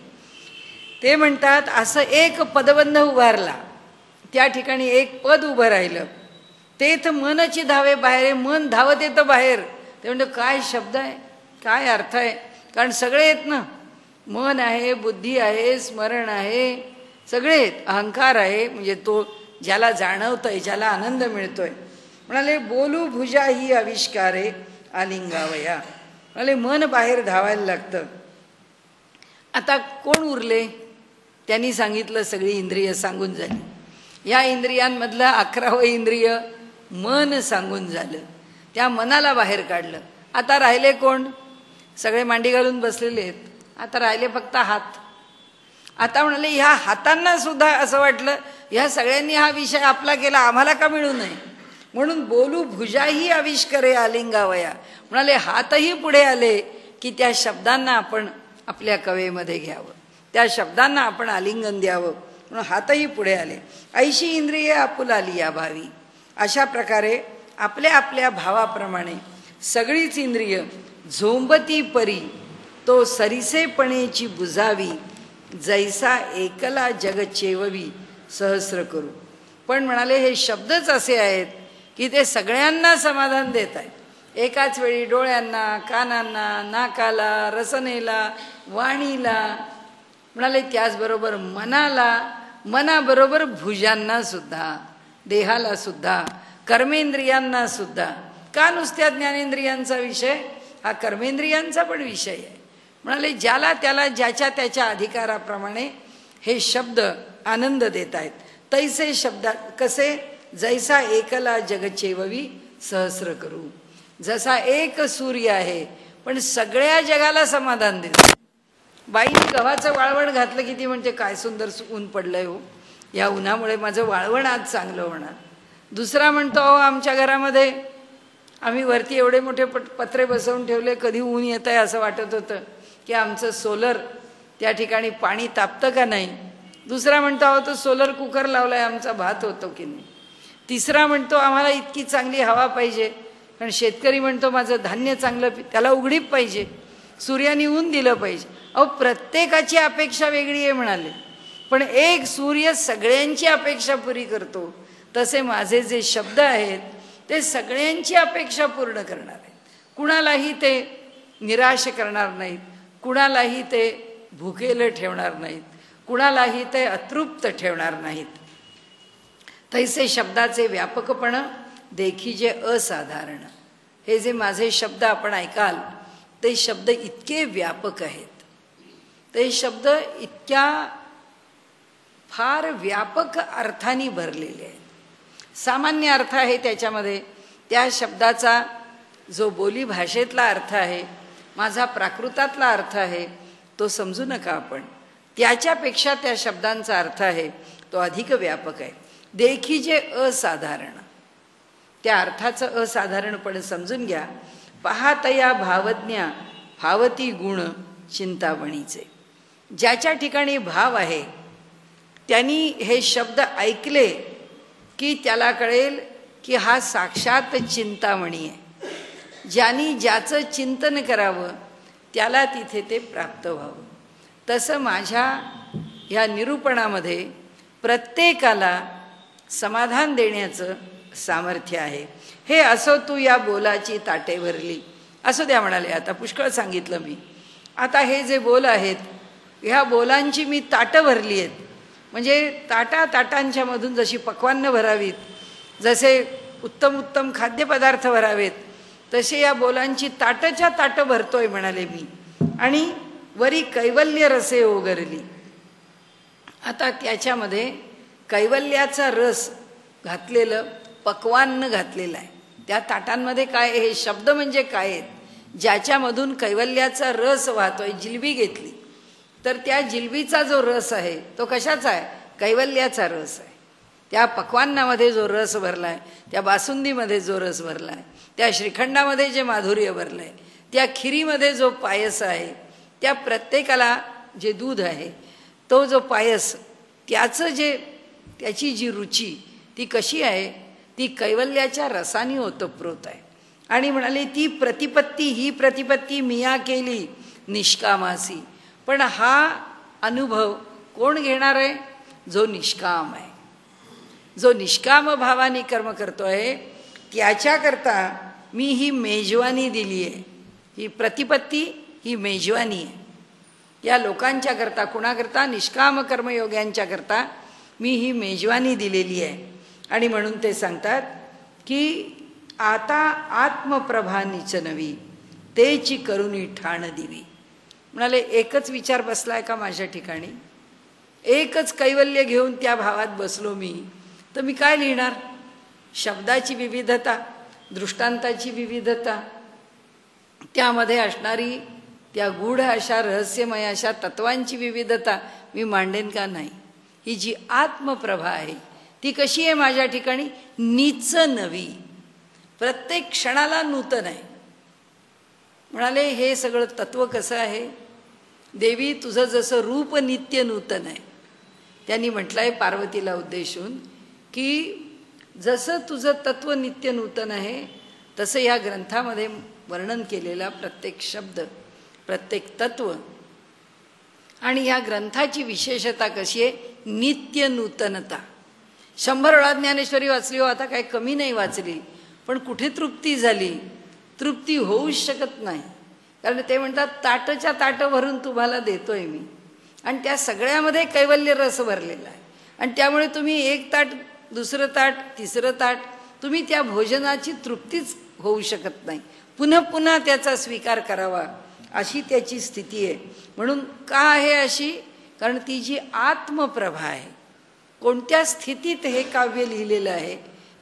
ते म्हणतात असं एक पदबंध उभारला, त्या ठिकाणी एक पद उभं राहिलं तेथ मनची धावे बाहेर, मन धावत येतं बाहेर. ते म्हणजे काय शब्द आहे, काय अर्थ आहे, कारण सगळे आहेत ना, मन आहे, बुद्धी आहे, स्मरण आहे, सगळे आहेत, अहंकार आहे, म्हणजे तो ज्याला जाणवतंय, ज्याला आनंद मिळतोय. म्हणाले बोलू भुजा ही आविष्कारे आलिंगावया. म्हणाले मन बाहेर धावायला लागतं. आता कोण उरले? त्यांनी सांगितलं सगळी इंद्रिय सांगून झाली. या इंद्रियांमधलं 11वं इंद्रिय मन सांगून झालं. त्या मनाला बाहेर काढलं. आता राहिले कोण? सगळे मांडी घालून बसलेले आहेत. आता राहिले फक्त हात. आता म्हणाले ह्या हातांना सुद्धा असं वाटलं ह्या सगळ्यांनी हा विषय आपला केला, आम्हाला का मिळू नये, म्हणून बोलू भुजाही आविष्कारे आलिंगावया. म्हणाले हातही पुढे आले की त्या शब्दांना आपण आपल्या कवेमध्ये घ्यावं, त्या शब्दांना आपण आलिंगन द्यावं, म्हणून हातही पुढे आले. ऐशी इंद्रिये आपुलाली या भावी. अशा प्रकारे आपल्या आपल्या भावाप्रमाणे सगळीच इंद्रिय झोंबती परी तो सरिसेपणेची बुजावी, जैसा एकला जग चेववी सहस्र करू. पण म्हणाले हे शब्दच असे आहेत की ते सगळ्यांना समाधान देत आहेत. एकाच वेळी डोळ्यांना, कानांना, नाकाला, रसनेला, वाणीला. म्हणाले त्याचबरोबर मनाला, मनाबरोबर भुजांना सुद्धा, देहाला सुद्धा, कर्मेंद्रियांना सुद्धा. का नुसत्या ज्ञानेंद्रियांचा विषय? हा कर्मेंद्रियांचा पण विषय आहे. म्हणाले ज्याला त्याला ज्याच्या त्याच्या अधिकाराप्रमाणे हे शब्द आनंद देत आहेत. तैसे शब्दात कसे? जैसा एकला जगचेववी सहस्र करू. जसा एक सूर्य आहे पण सगळ्या जगाला समाधान देतो. बाईने गव्हाचं वाळवण घातलं की ती म्हणते काय सुंदर ऊन पडलंय हो, या उन्हामुळे माझं वाळवण आज चांगलं होणार. दुसरा म्हणतो अहो आमच्या घरामध्ये आम्ही वरती एवढे मोठे पत्रे बसवून ठेवले, कधी ऊन येत आहे असं वाटत होतं की आमचं सोलर त्या ठिकाणी पाणी तापतं का नाही. दुसरा म्हणतो अहो तो सोलर कुकर लावलाय, आमचा भात होतो की नाही. तिसरा म्हणतो आम्हाला इतकी चांगली हवा पाहिजे, कारण शेतकरी म्हणतो माझं धान्य चांगलं त्याला उघडीप पाहिजे, सूर्याने ऊन दिलं पाहिजे. अहो प्रत्येकाची अपेक्षा वेगळी आहे म्हणाले, पण एक सूर्य सगळ्यांची अपेक्षा पुरी करतो. तसे माझे जे शब्द आहेत ते सगळ्यांची अपेक्षा पूर्ण करणार आहेत. कुणालाही ते निराश करणार नाहीत, कुणालाही ते भुकेलं ठेवणार नाहीत, कुणालाही ते अतृप्त ठेवणार नाहीत. तैसे शब्दाचे व्यापकपण देखीजे असाधारण. हे जे माझे शब्द आपण ऐकाल ते शब्द इतके व्यापक आहेत, ते शब्द इतक्या फार व्यापक अर्थाने भरलेले आहेत. सामान्य अर्थ आहे त्याच्यामध्ये, त्या शब्दाचा जो बोली भाषेतला अर्थ आहे, माझा प्राकृतातला अर्थ आहे, तो समजू नका आपण. त्याच्यापेक्षा त्या शब्दांचा अर्थ आहे तो अधिक व्यापक आहे. देखीजे असाधारण. त्या अर्थाचं असाधारणपणे समजून घ्या. पाहतया भावज्ञा भावती गुण चिंतामणीचे. ज्याच्या ठिकाणी भाव आहे त्यांनी हे शब्द ऐकले की त्याला कळेल की हा साक्षात चिंतामणी आहे. ज्यांनी ज्याचं चिंतन करावं त्याला तिथे ते प्राप्त व्हावं. तसं माझ्या ह्या निरूपणामध्ये प्रत्येकाला समाधान देण्याचं सामर्थ्य आहे. हे असो तू या बोलाची ताटे भरली. असं द्या म्हणाले. आता पुष्कळ सांगितलं मी. आता हे जे बोल आहेत ह्या बोलांची मी ताटं भरली आहेत. म्हणजे ताटांच्या मधून जशी पक्वान्न भरावीत, जसे उत्तम उत्तम खाद्यपदार्थ भरावेत, तसे या बोलांची ताटच्या ताटं भरतोय म्हणाले मी. आणि वरी कैवल्य रसे ओगरली. आता त्याच्यामध्ये कैवल्याचा रस घातलेलं पक्वान्न घातलेलं आहे. त्या ताटांमध्ये काय? हे शब्द म्हणजे काय आहेत? ज्याच्यामधून कैवल्याचा रस वाहतोय. जिलबी घेतली तर त्या जिलबीचा जो रस आहे तो कशाचा आहे? कैवल्याचा रस आहे. त्या पक्वान्नामध्ये जो रस भरला आहे, त्या बासुंदीमध्ये जो रस भरला आहे, त्या श्रीखंडामध्ये जे माधुर्य भरलं आहे, त्या खिरीमध्ये जो पायस आहे, त्या प्रत्येकाला जे दूध आहे, तो जो पायस, त्याची जी रुची ती कशी आहे? ती कैवल्याच्या रसाने ओतप्रोत आहे. आणि म्हणाले ती प्रतिपत्ती, ही प्रतिपत्ती मिया केली निष्कामासी. पण हा अनुभव कोण घेणार आहे? जो निष्काम आहे. जो निष्काम भावाने कर्म करतो आहे त्याच्याकरता मी ही मेजवानी दिली आहे. ही प्रतिपत्ती, ही मेजवानी आहे या लोकांच्या करता. कुणाकरता? निष्काम कर्मयोग्यांच्या करता मी ही मेजवानी दिलेली आहे. आणि म्हणून ते सांगतात की आता आत्मप्रभा निच नवी तेची करुणी ठाण दिवी. म्हणाले एकच विचार बसलाय का माझ्या ठिकाणी? एकच कैवल्य घेऊन त्या भावात बसलो मी, तर मी काय लिहिणार? शब्दाची विविधता, दृष्टांताची विविधता, त्यामध्ये असणारी त्या गूढ अशा रहस्यमय अशा तत्वांची विविधता मी मांडेन का नाही? ही जी आत्मप्रभा आहे ती कशी आहे माझ्या ठिकाणी? नीच नवी, प्रत्येक क्षणाला नूतन आहे. म्हणाले हे सगळं तत्व कसं आहे? देवी तुझं जसं रूप नित्य नूतन आहे. त्यांनी म्हटलं आहे पार्वतीला उद्देशून की जसं तुझं तत्व नित्य नूतन आहे तसं या ग्रंथामध्ये वर्णन केलेला प्रत्येक शब्द, प्रत्येक तत्व आणि या ग्रंथाची विशेषता कशी आहे? नित्य नूतनता. 100 वेळा ज्ञानेश्वरी वाचली हो, आता काय कमी नाही वाचली, पण कुठे तृप्ती झाली? तृप्ती होऊच शकत नाही. कारण ते म्हणतात ताटच्या ताट भरून तुम्हाला देतोय मी, आणि त्या सगळ्यामध्ये कैवल्य रस भरलेला आहे. आणि त्यामुळे तुम्ही एक ताट, दुसरं ताट, तिसरं ताट, तुम्ही त्या भोजनाची तृप्तीच होऊ शकत नाही. पुन्हा पुन्हा त्याचा स्वीकार करावा अशी त्याची स्थिती आहे. म्हणून का आहे अशी? कारण ती जी आत्मप्रभा आहे. कोणत्या स्थितीत हे काव्य लिहिलेलं आहे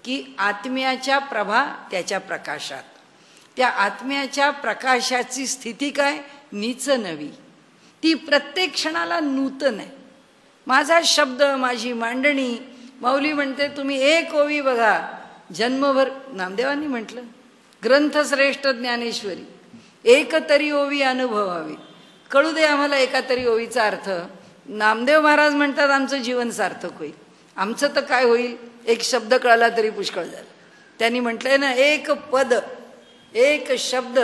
की आत्म्याच्या प्रभा त्याच्या प्रकाशात. त्या आत्म्याच्या प्रकाशाची स्थिती काय? नीच नवी. ती प्रत्येक क्षणाला नूतन आहे. माझा शब्द, माझी मांडणी, माऊली म्हणते तुम्ही एक ओवी बघा, जन्मभर नामदेवांनी म्हटलं ग्रंथश्रेष्ठ ज्ञानेश्वरी एक तरी ओवी अनुभवावी. कळू दे आम्हाला एका तरी ओवीचा अर्थ. नामदेव महाराज म्हणतात आमचं जीवन सार्थक होईल. आमचं तर काय होईल? एक शब्द कळला तरी पुष्कळ झालं. त्यांनी म्हटलंय ना, एक पद, एक शब्द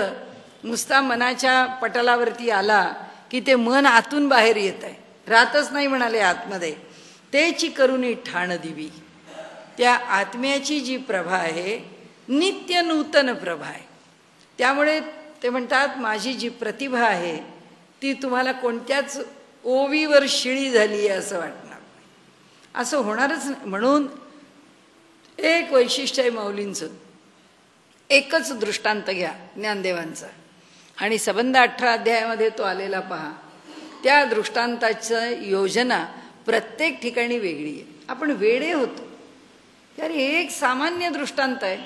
नुसता मनाच्या पटलावरती आला की ते मन आतून बाहेर येत आहे, राहतच नाही म्हणाले आतमध्ये. तेची करुणी ठाण दिवी. त्या आत्म्याची जी प्रभा आहे नित्य नूतन प्रभा आहे. त्यामुळे ते म्हणतात माझी जी प्रतिभा आहे ती तुम्हाला कोणत्याच ओवीवर शिळी झाली आहे असं वाटणार नाही, असं होणारच नाही. म्हणून एक वैशिष्ट्य आहे माऊलींचं. एकच दृष्टांत घ्या ज्ञानदेवांचा आणि सबंध 18 अध्यायामध्ये तो आलेला पहा. त्या दृष्टांताचं योजना प्रत्येक ठिकाणी वेगळी आहे. आपण वेडे होतो की अरे एक सामान्य दृष्टांत आहे,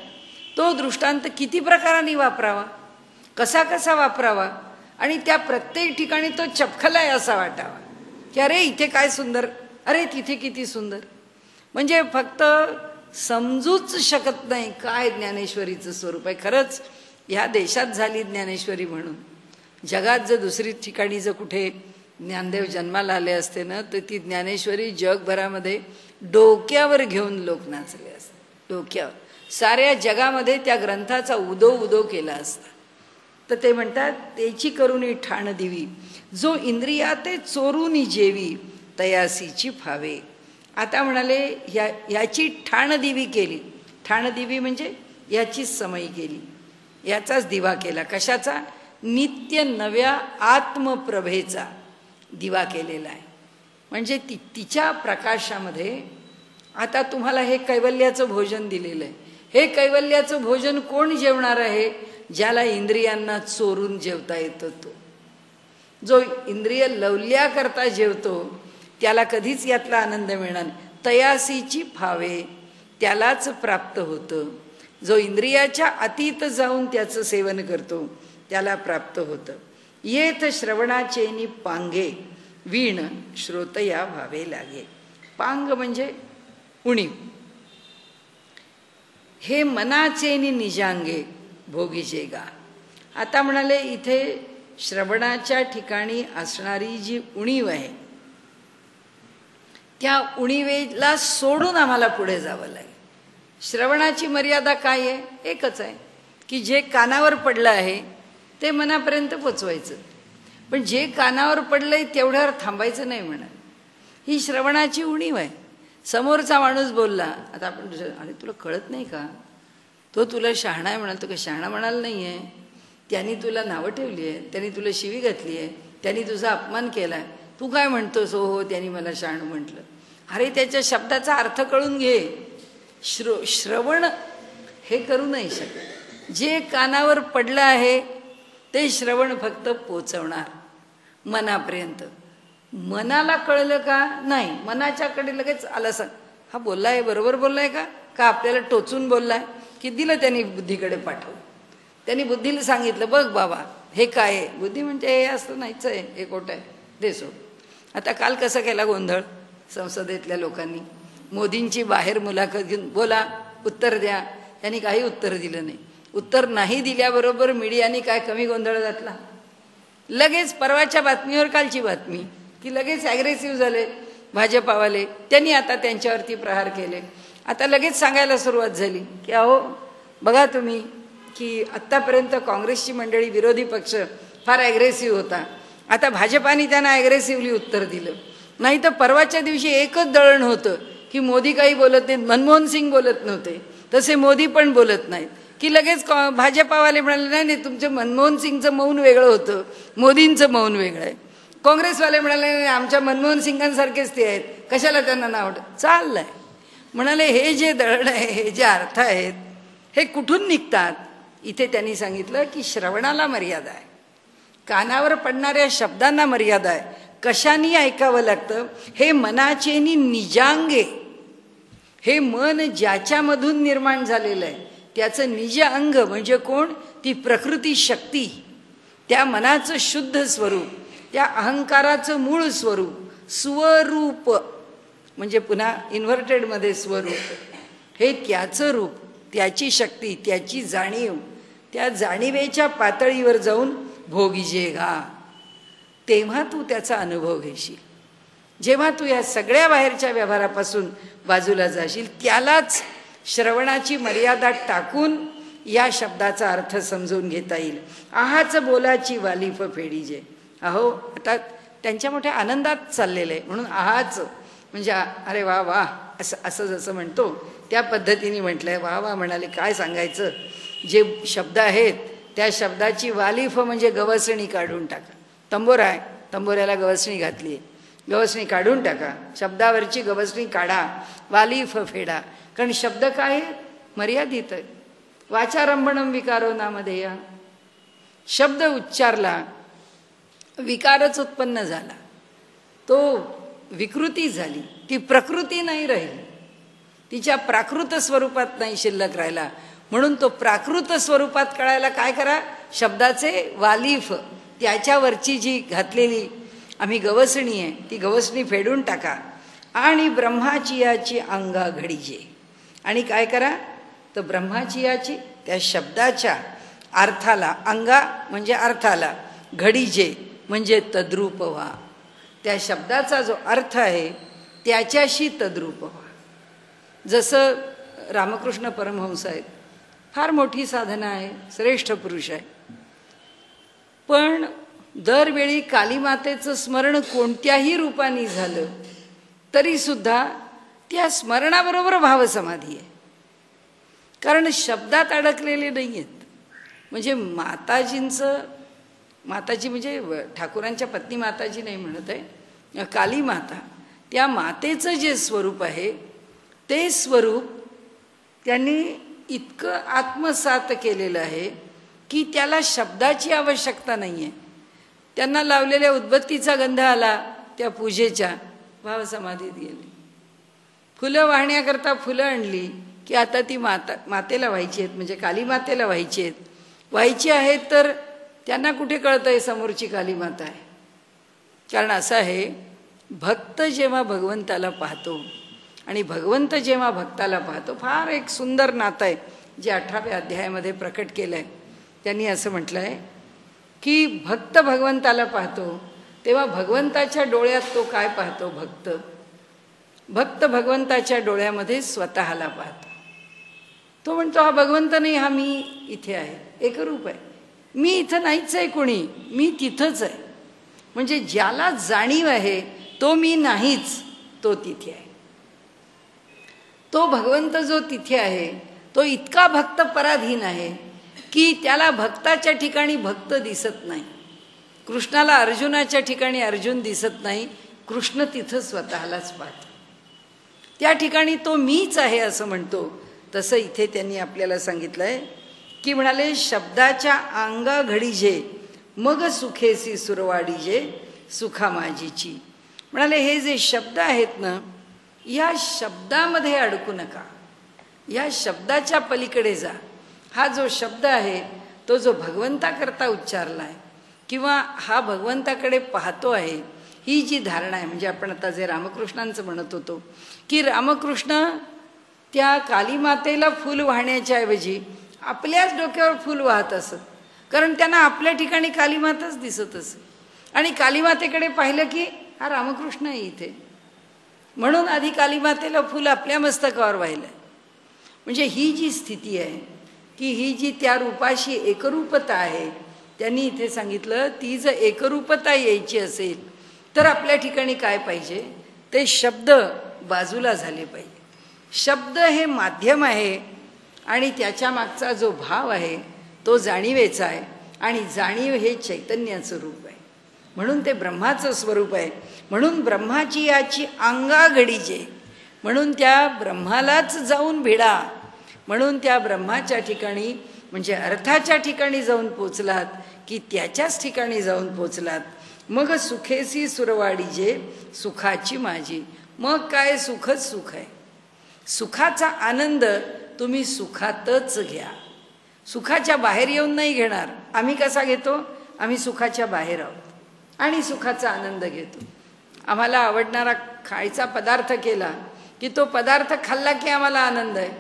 तो दृष्टांत किती प्रकारांनी वापरावा, कसा कसा वापरावा, आणि त्या प्रत्येक ठिकाणी तो चपखलाय असा वाटावा की अरे इथे काय सुंदर, अरे तिथे किती सुंदर. म्हणजे फक्त समजूच शकत नाही काय ज्ञानेश्वरीचं स्वरूप आहे. खरंच ह्या देशात झाली ज्ञानेश्वरी म्हणून. जगात जर दुसरी ठिकाणी जर कुठे ज्ञानदेव जन्माला आले असते ना, तर ती ज्ञानेश्वरी जगभरामध्ये डोक्यावर घेऊन लोक नाचले असते. डोक्यावर साऱ्या जगामध्ये त्या ग्रंथाचा उदो उदो केला असता. तर ते म्हणतात तेची करुणी ठाण दिवी, जो इंद्रिया ते चोरून जेवी तयासीची फावे. आता म्हणाले ह्याची ठाण दिवी केली. ठाण दिवी म्हणजे याचीच समई केली, याचाच दिवा केला. कशाचा? नित्य नव्या आत्मप्रभेचा दिवा केलेला आहे. म्हणजे तिच्या प्रकाशामध्ये आता तुम्हाला हे कैवल्याचं भोजन दिलेलं आहे. हे कैवल्याचं भोजन कोण जेवणार आहे? ज्याला इंद्रियांना चोरून जेवता येतं तो. जो इंद्रिय लवल्याकरता जेवतो त्याला कधीच यातला आनंद मिळणार नाही. तयासीची फावे, त्यालाच प्राप्त होतं. जो इंद्रियाच्या अतीत जाऊन त्याचं सेवन करतो त्याला प्राप्त होतं. येथ श्रवणाचेनी पांगे वीण श्रोतया व्हावे लागे. पांग म्हणजे उणीव. हे मनाचेनी निजांगे भोगीचे गा. आता म्हणाले इथे श्रवणाच्या ठिकाणी असणारी जी उणीव आहे त्या उणीवेला सोडून आम्हाला पुढे जावं लागेल. श्रवणाची मर्यादा काय आहे? एकच आहे की जे कानावर पडलं आहे ते मनापर्यंत पोचवायचं. पण जे कानावर पडलंय तेवढ्यावर थांबायचं नाही म्हणा. ही श्रवणाची उणीव आहे. समोरचा माणूस बोलला, आता आपण अरे तुला कळत नाही का, तो तुला शहाणा आहे म्हणाल, तो का शहाणा म्हणाल नाही आहे, त्यांनी तुला नावं ठेवली आहे, त्यांनी तुला शिवी घातली आहे, त्यांनी तुझा अपमान केला आहे, तू काय म्हणतोस हो त्यांनी मला शहाणं म्हटलं. अरे त्याच्या शब्दाचा अर्थ कळून घे. श्रवण हे करू नाही शकत. जे कानावर पडलं आहे ते श्रवण फक्त पोचवणार मनापर्यंत. मनाला कळलं का नाही, मनाच्याकडे लगेच आलं सांग, हा बोललाय बरोबर बोललाय का आपल्याला टोचून बोललाय, की दिलं त्यांनी बुद्धीकडे पाठवलं. त्यांनी बुद्धीला सांगितलं बघ बाबा हे काय आहे. बुद्धी म्हणजे हे असं नाहीच आहे, हे खोटं आहे, दे सोड. आता काल कसं केला गोंधळ संसदेतल्या लोकांनी, मोदींची बाहेर मुलाखत घेऊन बोला उत्तर द्या, त्यांनी काही उत्तर दिलं नाही. उत्तर नाही दिल्याबरोबर मीडियाने काय कमी गोंधळ घातला. लगेच परवाच्या बातमीवर कालची बातमी की लगेच ॲग्रेसिव्ह झाले भाजपावाले, त्यांनी आता त्यांच्यावरती प्रहार केले. आता लगेच सांगायला सुरुवात झाली की अहो बघा तुम्ही की आत्तापर्यंत काँग्रेसची मंडळी विरोधी पक्ष फार ॲग्रेसिव्ह होता, आता भाजपाने त्यांना ॲग्रेसिव्हली उत्तर दिलं. नाही तर परवाच्या दिवशी एकच दळण होतं की मोदी काही बोलत नाहीत, मनमोहन सिंग बोलत नव्हते, तसे मोदी पण बोलत नाहीत, की लगेच भाजपावाले म्हणाले नाही नाही तुमचं मनमोहन सिंगचं मौन वेगळं होतं, मोदींचं मौन वेगळं आहे. काँग्रेसवाले म्हणाले नाही आमच्या मनमोहन सिंगांसारखेच ते आहेत, कशाला त्यांना नाव चाललंय. म्हणाले हे जे दळण आहे, हे जे अर्थ आहेत हे कुठून निघतात. इथे त्यांनी सांगितलं की श्रवणाला मर्यादा आहे, कानावर पडणाऱ्या शब्दांना मर्यादा आहे, कशाने ऐकावं लागतं. हे मनाचेनी निजांगे, हे मन ज्याच्यामधून निर्माण झालेलं आहे त्याचं निज अंग म्हणजे कोण, ती प्रकृती शक्ती, त्या मनाचं शुद्ध स्वरूप, त्या अहंकाराचं मूळ स्वरूप, स्वरूप म्हणजे पुन्हा इन्व्हर्टेडमध्ये स्वरूप, हे त्याचं रूप, त्याची शक्ती, त्याची जाणीव, त्या जाणीवेच्या पातळीवर जाऊन भोगीजेगा, तेव्हा तू त्याचा अनुभव घेशील. जेव्हा तू या सगळ्या बाहेरच्या व्यवहारापासून बाजूला जाशील, त्यालाच श्रवणाची मर्यादा टाकून या शब्दाचा अर्थ समजून घेता येईल. आहाच बोलाची वालीफ फेडीजे. अहो आता त्यांच्या मोठ्या आनंदात चाललेलं आहे म्हणून आहाच म्हणजे अरे वा वा असं जसं म्हणतो त्या पद्धतीने म्हटलंय. वा वा म्हणाले, काय सांगायचं, जे शब्द आहेत त्या शब्दाची वालीफ म्हणजे गवसणी काढून टाका. तंबोरा आहे, तंबोऱ्याला गवसणी घातली आहे, गवसणी काढून टाका, शब्दावरची गवसणी काढा, वालीफ फेडा. कारण शब्द काय आहे, मर्यादित आहे. वाचारंभणम विकारो नामधेय, शब्द उच्चारला विकारच उत्पन्न झाला, तो विकृती झाली, ती प्रकृती नाही राहिली, तिच्या प्राकृत स्वरूपात नाही शिल्लक राहिला. म्हणून तो प्राकृत स्वरूपात कळायला काय करा, शब्दाचे वालीफ, त्याच्यावरची जी घातलेली आम्ही गवसणी आहे ती गवसणी फेडून टाका आणि ब्रह्माचियाची अंगा घडीजे. आणि काय करा तर ब्रह्माचियाची त्या शब्दाच्या अर्थाला, अंगा म्हणजे अर्थाला, घडीजे म्हणजे तद्रूप व्हा. त्या शब्दाचा जो अर्थ आहे त्याच्याशी तद्रूप व्हा. जसं रामकृष्ण परमहंस आहेत, फार मोठी साधना आहे, श्रेष्ठ पुरुष आहे, पण दरवेळी कालीमातेचं स्मरण कोणत्याही रूपाने झालं तरी सुद्धा त्या स्मरणाबरोबर भावसमाधी आहे. कारण शब्दात अडकलेले नाही आहेत. म्हणजे माताजी म्हणजे ठाकूरांच्या पत्नी माताजी नाही म्हणत आहे, काली माता, त्या मातेचं जे स्वरूप आहे ते स्वरूप त्यांनी इतकं आत्मसात केलेलं आहे की त्याला शब्दाची आवश्यकता नाही आहे. त्यांना लावलेल्या उदबत्तीचा गंध आला त्या पूजेच्या, भावसमाधीत गेली. फुलं वाहण्याकरता फुलं आणली की आता ती मातेला व्हायची आहेत, म्हणजे काली मातेला व्हायची आहेत. व्हायची आहेत तर त्यांना कुठे कळतं आहे समोरची काली माता आहे. कारण असं आहे, भक्त जेव्हा भगवंताला पाहतो आणि भगवंत जेव्हा भक्ताला पाहतो, फार एक सुंदर नातं आहे जे 18व्या अध्यायामध्ये प्रकट केलं आहे. त्यांनी असं म्हटलं आहे की भक्त भगवंताला पाहतो तेव्हा भगवंताच्या डोळ्यात तो काय पाहतो, भक्त भगवंताच्या डोळ्यामध्ये स्वतःला पाहतो. तो म्हणतो हा भगवंत नाही, हा मी इथे आहे, एकरूप आहे, मी इथं नाहीच आहे कोणी, मी तिथंच आहे. म्हणजे ज्याला जाणीव आहे तो मी नाहीच, तो तिथे आहे. तो भगवंत जो तिथे आहे तो इतका भक्त पराधीन आहे की त्याला भक्ताच्या ठिकाणी भक्त दिसत नाही. कृष्णाला अर्जुनाच्या ठिकाणी अर्जुन दिसत नाही. कृष्ण तिथं स्वतःलाच पाहतो. त्या ठिकाणी तो मीच आहे असं म्हणतो. तसं इथे त्यांनी आपल्याला सांगितलंय की म्हणाले शब्दाच्या अंगा घडीजे मग सुखेसी सुरवाडीजे सुखा माझीची. म्हणाले हे जे शब्द आहेत ना, या शब्दामध्ये अडकू नका, या शब्दाच्या पलीकडे जा. हा जो शब्द आहे तो जो भगवंताकरता उच्चारला आहे किंवा हा भगवंताकडे पाहतो आहे, ही जी धारणा आहे. म्हणजे आपण आता जे रामकृष्णांचं म्हणत होतो की रामकृष्ण त्या कालीमातेला फूल वाहण्याच्या ऐवजी आपल्याच डोक्यावर फूल वाहत असत, कारण त्यांना आपल्या ठिकाणी कालीमाताच दिसत असत. आणि कालीमातेकडे पाहिलं की हा रामकृष्ण आहे इथे, म्हणून आधी कालीमातेला फूल आपल्या मस्तकावर वाहिलं. म्हणजे ही जी स्थिती आहे की ही जी त्या रूपाशी एकरूपता आहे, त्यांनी इथे सांगितलं ती जर एकरूपता यायची असेल तर आपल्या ठिकाणी काय पाहिजे, ते शब्द बाजूला झाले पाहिजे. शब्द हे माध्यम आहे आणि त्याच्या मागचा जो भाव आहे तो जाणीवेचा आहे. आणि जाणीव हे चैतन्याचं रूप आहे, म्हणून ते ब्रह्माचं स्वरूप आहे. म्हणून ब्रह्माची याची अंगा घडीजे, म्हणून त्या ब्रह्मालाच जाऊन भिडा. म्हणून त्या ब्रह्माच्या ठिकाणी म्हणजे अर्थाच्या ठिकाणी जाऊन पोचलात की त्याच्याच ठिकाणी जाऊन पोचलात. मग सुखेसी सुरवाडीजे सुखाची माझी. मग काय सुखच सुख आहे. सुखाचा आनंद तुम्ही सुखातच घ्या, सुखाच्या बाहेर येऊन नाही घेणार. आम्ही कसा घेतो, आम्ही सुखाच्या बाहेर आहोत आणि सुखाचा आनंद घेतो. आम्हाला आवडणारा खायचा पदार्थ केला की तो पदार्थ खाल्ला की आम्हाला आनंद आहे.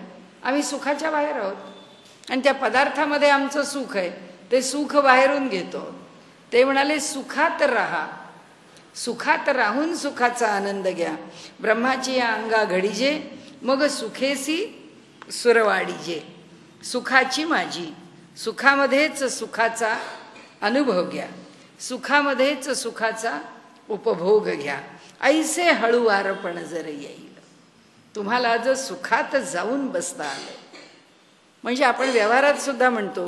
आम्ही सुखाच्या बाहेर आहोत आणि त्या पदार्थामध्ये आमचं सुख आहे, ते सुख बाहेरून घेतो. ते म्हणाले सुखात राहा, सुखात राहून सुखाचा आनंद घ्या. ब्रह्माची या अंगा घडीजे मग सुखेसी सुरवाडीजे सुखाची माझी. सुखामध्येच सुखाचा अनुभव घ्या, सुखामध्येच सुखाचा उपभोग घ्या. ऐसे हळूवारपण जर येईल. तुम्हाला जर सुखात जाऊन बसता आलं, म्हणजे आपण व्यवहारात सुद्धा म्हणतो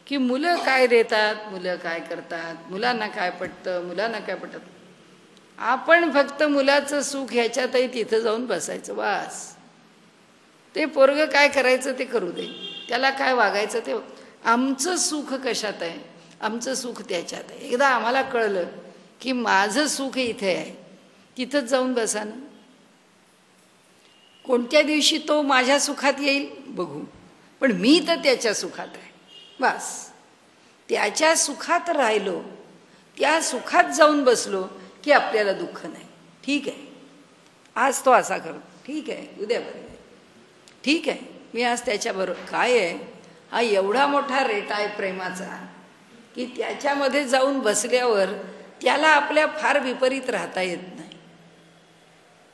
की मुलं काय देतात, मुलं काय करतात, मुलांना काय पटतं, मुलांना काय पटत. आपण फक्त मुलाचं सुख ह्याच्यातही तिथं जाऊन बसायचं बस. ते पोरगं काय करायचं ते करू दे, त्याला काय वागायचं ते. आमचं सुख कशात आहे, आमचं सुख त्याच्यात आहे. एकदा आम्हाला कळलं की माझं सुख इथे आहे, तिथंच जाऊन बसा ना. कोणत्या दिवशी तो माझ्या सुखात येईल बघू, पण मी तर त्याच्या सुखात आहे बस. त्याच्या सुखात राहिलो, त्या सुखात जाऊन बसलो की आपल्याला दुःख नाही. ठीक आहे, आज तो असा करू, ठीक आहे, उद्या बरं, ठीक आहे, मी आज त्याच्याबरोबर. काय आहे, हा एवढा मोठा रेटा आहे प्रेमाचा की त्याच्यामध्ये जाऊन बसल्यावर त्याला आपल्या फार विपरीत राहता येत नाही.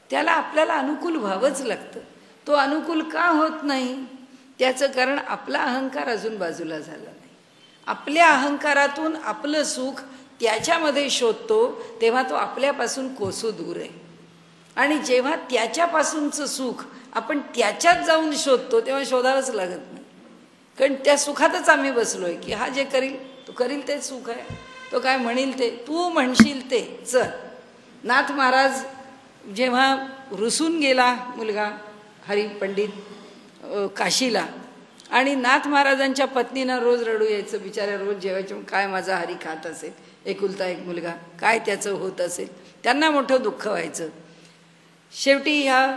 त्याला आपल्याला अनुकूल व्हावंच लागतं. तो अनुकूल का होत नाही, त्याचं कारण आपला अहंकार अजून बाजूला झाला नाही. आपल्या अहंकारातून आपलं सुख त्याच्यामध्ये शोधतो तेव्हा तो आपल्यापासून कोसो दूर आहे. आणि जेव्हा त्याच्यापासूनचं सुख आपण त्याच्यात जाऊन शोधतो तेव्हा शोधावंच लागत नाही, कारण त्या सुखातच आम्ही बसलोय की हा जे करील तो करील तेच सुख आहे. तो काय म्हणील ते, तू म्हणशील ते चल. नाथ महाराज जेव्हा रुसून गेला मुलगा हरिपंडित काशीला, आणि नाथ महाराजांच्या पत्नीनं रोज रडू यायचं, बिचाऱ्या रोज जेवायचे. काय माझा हरी खात असेल, एकुलता एक मुलगा, काय त्याचं होत असेल. त्यांना मोठं दुःख व्हायचं. शेवटी ह्या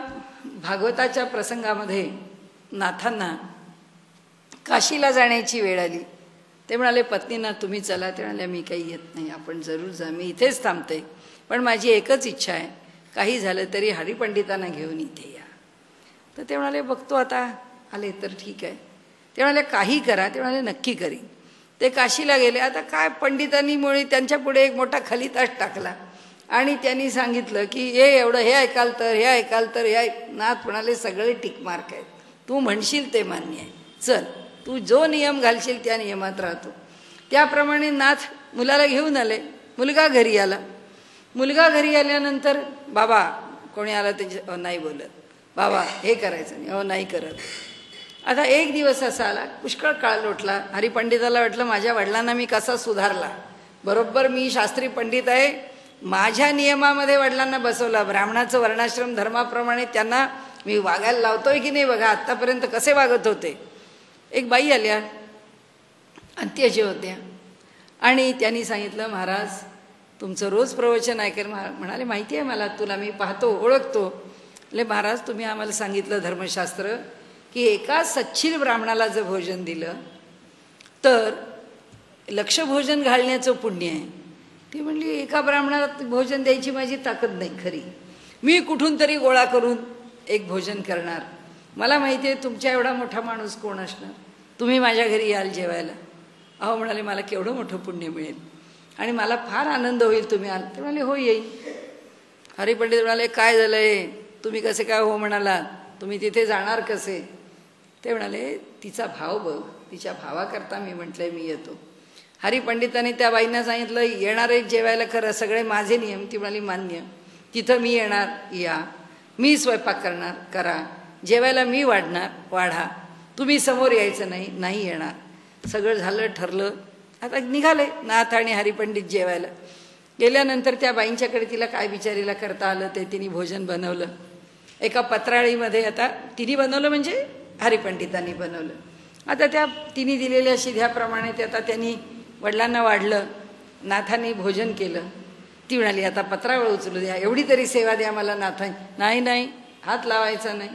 भागवताच्या प्रसंगामध्ये नाथांना काशीला जाण्याची वेळ आली. ते म्हणाले पत्नींना तुम्ही चला. ते म्हणाले मी काही येत नाही, आपण जरूर जा, मी इथेच थांबते, पण माझी एकच इच्छा आहे, काही झालं तरी हरिपंडितांना घेऊन इथे या. तर ते म्हणाले बघतो आता आले तर ठीक आहे. ते म्हणाले काही करा. ते म्हणाले नक्की करीन. ते काशीला गेले. आता काय पंडितांनी मुळे त्यांच्या पुढे एक मोठा खलिताच टाकला आणि त्यांनी सांगितलं की हे एवढं, हे ऐकाल तर, हे ऐकाल तर, हे नाथ म्हणाले सगळे टिकमार्क आहेत, तू म्हणशील ते मान्य आहे, चल तू जो नियम घालशील त्या नियमात राहतो. त्याप्रमाणे नाथ मुलाला घेऊन आले. मुलगा घरी आला. मुलगा घरी आल्यानंतर बाबा कोणी आला त्याच्या नाही बोलत. बाबा हे करायचं नाही, अहो नाही करत. आता एक दिवस असा आला, पुष्कळ काळ लोटला. हरिपंडिताला वाटलं माझ्या वडिलांना मी कसा सुधारला, बरोबर मी शास्त्री पंडित आहे, माझ्या नियमामध्ये वडिलांना बसवला, ब्राह्मणाचं वर्णाश्रम धर्माप्रमाणे त्यांना मी वागायला लावतोय की नाही बघा, आत्तापर्यंत कसे वागत होते. एक बाई आल्या, अंत्यजे होत्या, आणि त्यांनी सांगितलं महाराज तुमचं रोज प्रवचन ऐकेल. म्हणाले माहिती आहे मला, तुला मी पाहतो ओळखतो. म्हणजे महाराज तुम्ही आम्हाला सांगितलं धर्मशास्त्र की एका सच्छील ब्राह्मणाला जर भोजन दिलं तर लक्ष भोजन घालण्याचं पुण्य आहे. ती म्हणली एका ब्राह्मणाला भोजन द्यायची माझी ताकद नाही खरी, मी कुठून तरी गोळा करून एक भोजन करणार. मला माहिती आहे तुमच्या एवढा मोठा माणूस कोण असणार, तुम्ही माझ्या घरी याल जेवायला. अहो म्हणाले मला केवढं मोठं पुण्य मिळेल आणि मला फार आनंद होईल तुम्ही आल. ते म्हणाले हो येईल. हरिपंडित म्हणाले काय झालं आहे, तुम्ही कसे काय हो म्हणालात, तुम्ही तिथे जाणार कसे. ते म्हणाले तिचा भाव बघ, तिच्या भावाकरता मी म्हटलंय मी येतो. हरिपंडितांनी त्या बाईंना सांगितलं येणारे जेवायला खरं सगळे माझे नियम. ती म्हणाली मान्य, तिथं मी येणार या, मी स्वयंपाक करणार करा, जेवायला मी वाढणार वाढा, तुम्ही समोर यायचं नाही नाही येणार. सगळं झालं ठरलं. आता निघाले नाथ आणि हरिपंडित जेवायला. गेल्यानंतर त्या बाईंच्याकडे तिला काय बिचारीला करता आलं ते तिने भोजन बनवलं एका पत्राळीमध्ये. आता तिने बनवलं म्हणजे हरिपंडितांनी बनवलं. आता त्या तिने दिलेल्या शिध्याप्रमाणे ते आता त्यांनी वडिलांना वाढलं, नाथांनी भोजन केलं. ती म्हणाली आता पत्रावळ उचलू द्या, एवढी तरी सेवा द्या मला नाथा. नाही नाही हात लावायचा नाही.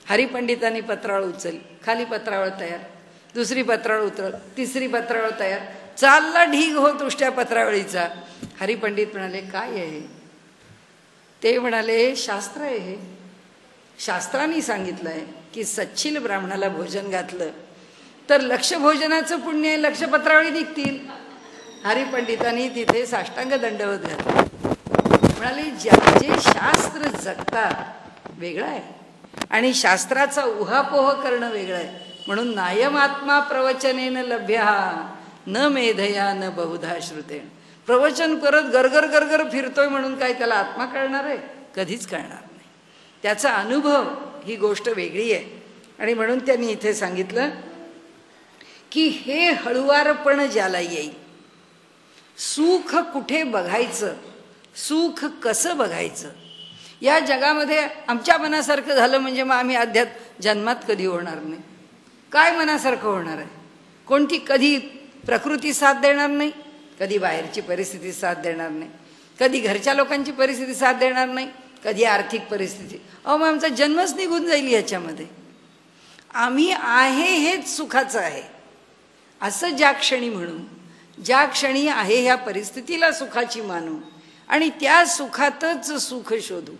हरिपंडितांनी पत्रावळ उचलली, खाली पत्रावळ तयार, दुसरी पत्रावळ उतरल, तिसरी पत्रावळ तयार, चालला ढीग होत उष्ट्या पत्रावळीचा. हरिपंडित म्हणाले काय आहे. ते म्हणाले शास्त्र आहे हे, शास्त्रांनी सांगितलं आहे की सच्छील ब्राह्मणाला भोजन घातलं तर लक्ष भोजनाचं पुण्य आहे, लक्ष पत्रावळी निघतील. हरिपंडितांनी तिथे साष्टांग दंडवत घातला. म्हणाले जे शास्त्र जगतात वेगळं आहे आणि शास्त्राचा उहापोह करणं वेगळं आहे. म्हणून नायमात्मा प्रवचनेन लभ्य न मेधया न बहुधा श्रुते. प्रवचन करत गरगर गरगर फिरतोय म्हणून काय त्याला आत्मा कळणार आहे, कधीच कळणार नाही. त्याचा अनुभव ही गोष्ट वेगळी आहे. आणि म्हणून त्यांनी इथे सांगितलं की हे हळुवारपण ज्याला येईल, सुख कुठे बघायचं, सुख कसं बघायचं. या जगामध्ये आमच्या मनासारखं झालं म्हणजे मग आम्ही अध्यात्म जन्मात कधी होणार नाही. काय मनासारखं होणार आहे, कोणती कधी प्रकृती साथ देणार नाही, कधी बाहेरची परिस्थिती साथ देणार नाही, कधी घरच्या लोकांची परिस्थिती साथ देणार नाही, कधी आर्थिक परिस्थिती. अहो मग आमचा जन्मच निघून जाईल याच्यामध्ये. आम्ही आहे हेच सुखाचं आहे असं ज्या क्षणी म्हणू, ज्या क्षणी आहे ह्या परिस्थितीला सुखाची मानू आणि त्या सुखातच सुख शोधू.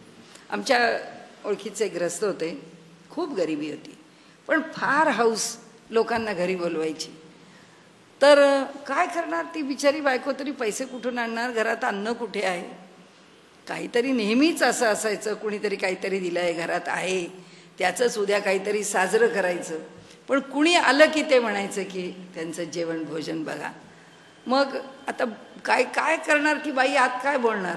आमच्या ओळखीचे ग्रस्त होते, खूप गरिबी होती पण फार हौस लोकांना घरी बोलवायची. तर काय करणार ती बिचारी बायको, तरी पैसे कुठून आणणार, घरात अन्न कुठे आहे. काहीतरी नेहमीच असं असायचं, कुणीतरी काहीतरी दिलं आहे घरात आहे त्याचंच उद्या काहीतरी साजरं करायचं. पण कुणी आलं की ते म्हणायचं की त्यांचं जेवण भोजन बघा. मग आता काय काय करणार की बाई आत काय बोलणार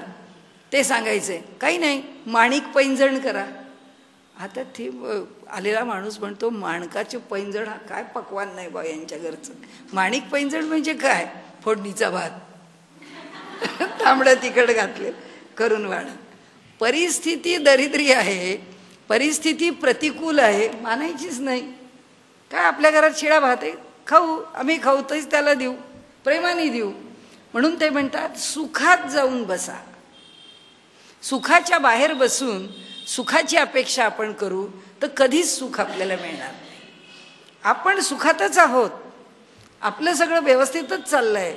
ते सांगायचे. काही नाही माणिक पैंजण करा. आता ते आलेला माणूस म्हणतो माणकाचे पैंजण हा काय पक्वान नाही बा यांच्या घरचं. माणिक पैंजण म्हणजे काय, फोडणीचा भात तांबडं तिखट घातले करून वाढ. परिस्थिती दरिद्री आहे, परिस्थिती प्रतिकूल आहे, मानायचीच नाही. काय आपल्या घरात शिळा भात आहे, खाऊ, आम्ही खाऊ तरीच त्याला देऊ, प्रेमाने देऊ. म्हणून ते म्हणतात सुखात जाऊन बसा. सुखाच्या बाहेर बसून सुखाची अपेक्षा आपण करू तर कधीच सुख आपल्याला मिळणार नाही. आपण सुखातच आहोत, आपलं सगळं व्यवस्थितच चाललंय,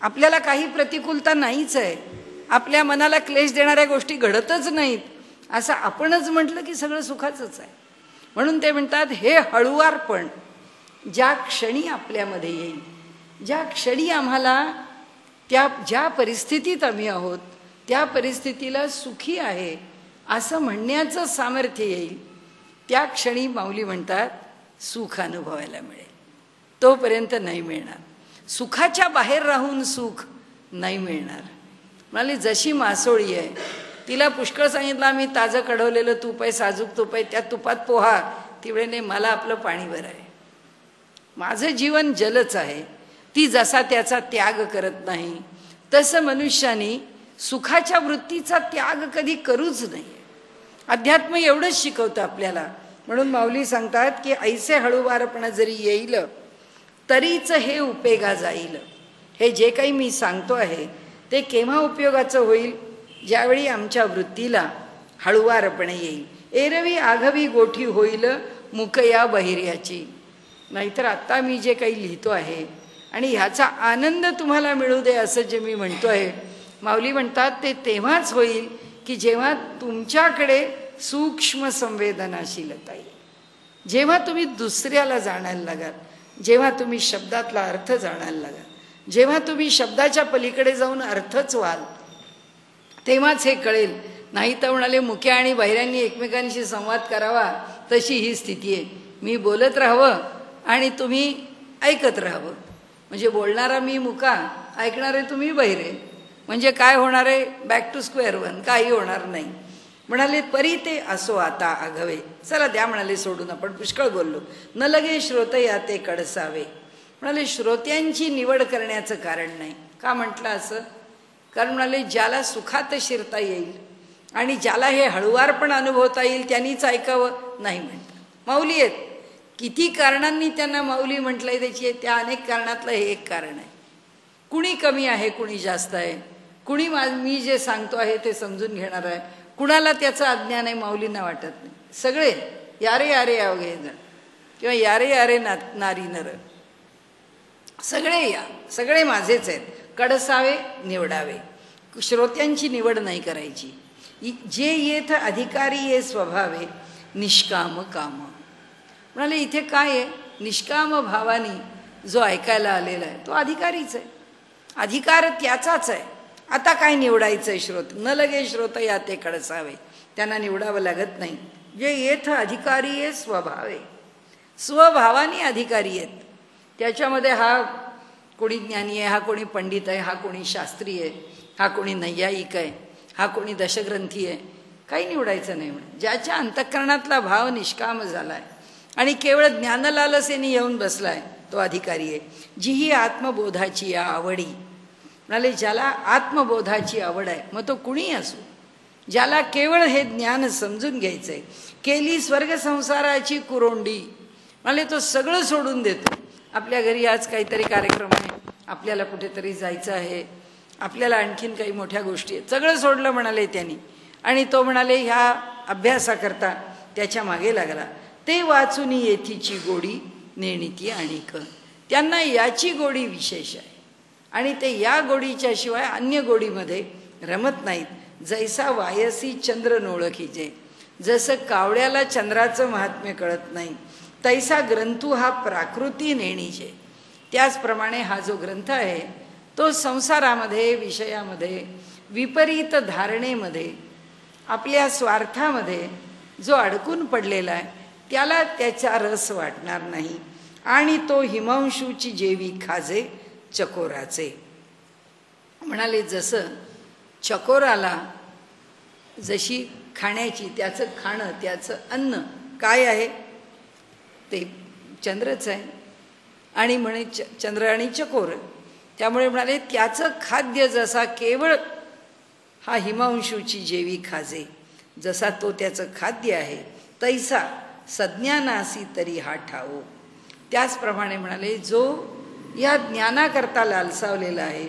आपल्याला काही प्रतिकूलता नाहीच आहे, आपल्या मनाला क्लेश देणाऱ्या गोष्टी घडतच नाहीत, असं आपणच म्हटलं की सगळं सुखाचंच आहे. म्हणून ते म्हणतात हे हळुवारपण ज्या क्षणी आपल्यामध्ये येईल, ज्या क्षणी आम्हाला ज्या परिस्थितीत आम्ही आहोत त्या परिस्थितीला सुखी आहे असं म्हणण्याचं सामर्थ्य येईल, त्या क्षणी माऊली म्हणतात सुख अनुभवायला मिळेल. तोपर्यंत नाही मिळणार. सुखाच्या बाहेर राहून सुख नाही मिळणार. म्हणाले जशी मासोळी आहे तिला पुष्कळ सांगितलं आम्ही ताजं कढवलेलं तूप आहे, साजूक तूप आहे, त्या तुपात पोहा. ती वेळेने मला आपलं पाणी बरं आहे, माझं जीवन जलच आहे. ती जसा त्याचा त्याग करत नाही तसं मनुष्याने सुखाच्या वृत्तीचा त्याग कधी करूच नाही. अध्यात्म एवढंच शिकवतं आपल्याला. म्हणून माऊली सांगतात की ऐसे हळूवारपणा जरी येईल तरीच हे उपेगा जाईल. हे जे काही मी सांगतो आहे ते केव्हा उपयोगाचं होईल? ज्यावेळी आमच्या वृत्तीला हळूवारपणे येईल. एरवी आघवी गोठी होईल मुकया बहिर्याची. नाहीतर आत्ता मी जे काही लिहितो आहे आणि ह्याचा आनंद तुम्हाला मिळू दे असं जे मी म्हणतो आहे, माऊली म्हणतात ते तेव्हाच होईल की जेव्हा तुमच्याकडे सूक्ष्म संवेदनाशीलता येईल, जेव्हा तुम्ही दुसऱ्याला जाणायला लागाल, जेव्हा तुम्ही शब्दातला अर्थ जाणायला लागाल, जेव्हा तुम्ही शब्दाच्या पलीकडे जाऊन अर्थच व्हाल, तेव्हाच हे कळेल. नाही तर म्हणाले मुक्या आणि बहिऱ्यांनी एकमेकांशी संवाद करावा तशी ही स्थिती आहे. मी बोलत राहावं आणि तुम्ही ऐकत राहावं. म्हणजे बोलणारा मी मुका, ऐकणारे तुम्ही बहिरे. म्हणजे काय होणार आहे? बॅक टू स्क्वेअर वन, काही होणार नाही. म्हणाले परी ते असो आता आघवे. चला द्या म्हणाले सोडून, आपण पुष्कळ बोललो. न लगे श्रोतया ते कडसावे. म्हणाले श्रोत्यांची निवड करण्याचं कारण नाही. का म्हटलं असं? कारण म्हणाले ज्याला सुखात शिरता येईल आणि ज्याला हे हळुवारपण अनुभवता येईल त्यांनीच ऐकावं नाही म्हणतात. माऊली आहेत, किती कारणांनी त्यांना माऊली म्हटलंय त्याची, त्या अनेक कारणातलं हे एक कारण आहे. कुणी कमी आहे, कुणी जास्त आहे, कुणी मी जे सांगतो आहे ते समजून घेणार आहे, कुणाला त्याचं अज्ञान आहे माऊलींना वाटत नाही. सगळे यारे यारे अवघे जण किंवा यारे यारे नारी नर, सगळे या, सगळे माझेच आहेत. कडसावे निवडावे, श्रोत्यांची निवड नाही करायची. जे येथ अधिकारी ये स्वभावे निष्काम काम. म्हणाले इथे काय आहे? निष्काम भावानी जो ऐकायला आलेला आहे तो अधिकारीच आहे, अधिकार त्याचाच आहे. आता काय निवडायचं आहे? श्रोत न लगे श्रोत या ते कडसावे, त्यांना निवडावं लागत नाही. जे येथ अधिकारी आहे स्वभावे, स्वभावाने अधिकारी आहेत. त्याच्यामध्ये हा कोणी ज्ञानी आहे, हा कोणी पंडित आहे, हा कोणी शास्त्री आहे, हा कोणी नैयायिक आहे, हा कोणी दशग्रंथी आहे, काही निवडायचं नाही. म्हणून ज्याच्या अंतःकरणातला भाव निष्काम झाला आहे आणि केवळ ज्ञानलालसेने येऊन बसलाय तो अधिकारी आहे. जी ही आत्मबोधाची आवडी. म्हणाले ज्याला आत्मबोधाची आवड आहे, मग तो कुणी असो, ज्याला केवळ हे ज्ञान समजून घ्यायचं आहे, केली स्वर्ग संसाराची कुरोंडी. म्हणाले तो सगळं सोडून देतो. आपल्या घरी आज काहीतरी कार्यक्रम आहे, आपल्याला कुठेतरी जायचं आहे, आपल्याला आणखीन काही मोठ्या गोष्टी आहेत, सगळं सोडलं म्हणाले त्यांनी. आणि तो म्हणाले ह्या अभ्यासाकरता त्याच्या मागे लागला. ते वाचून येथीची गोडी नेणिती आणिक. त्यांना याची गोडी विशेष आहे आणि ते या गोडीच्या शिवाय अन्य गोडीमध्ये रमत नाहीत. जैसा वायसी चंद्र नोळखीचे, जसं कावड्याला चंद्राचं महात्म्य कळत नाही तैसा ग्रंथू हा प्राकृती नेणीचे. त्याचप्रमाणे हा जो ग्रंथ आहे तो संसारामध्ये, विषयामध्ये, विपरीत धारणेमध्ये, आपल्या स्वार्थामध्ये जो अडकून पडलेला आहे त्याला त्याचा रस वाटणार नाही. आणि तो हिमांशूची जेवी खाजे चकोराचे. म्हणाले जसं चकोराला जशी खाण्याची, त्याचं खाणं, त्याचं अन्न काय आहे ते चंद्रच आहे. आणि म्हणे चंद्र आणि चकोर, त्यामुळे म्हणाले त्याचं खाद्य जसा केवळ हा हिमांशूची जेवी खाजे, जसा तो त्याचं खाद्य आहे तैसा सज्ञानासी तरी हा ठावो. त्याचप्रमाणे म्हणाले जो या ज्ञानाकरता लालसावलेला आहे,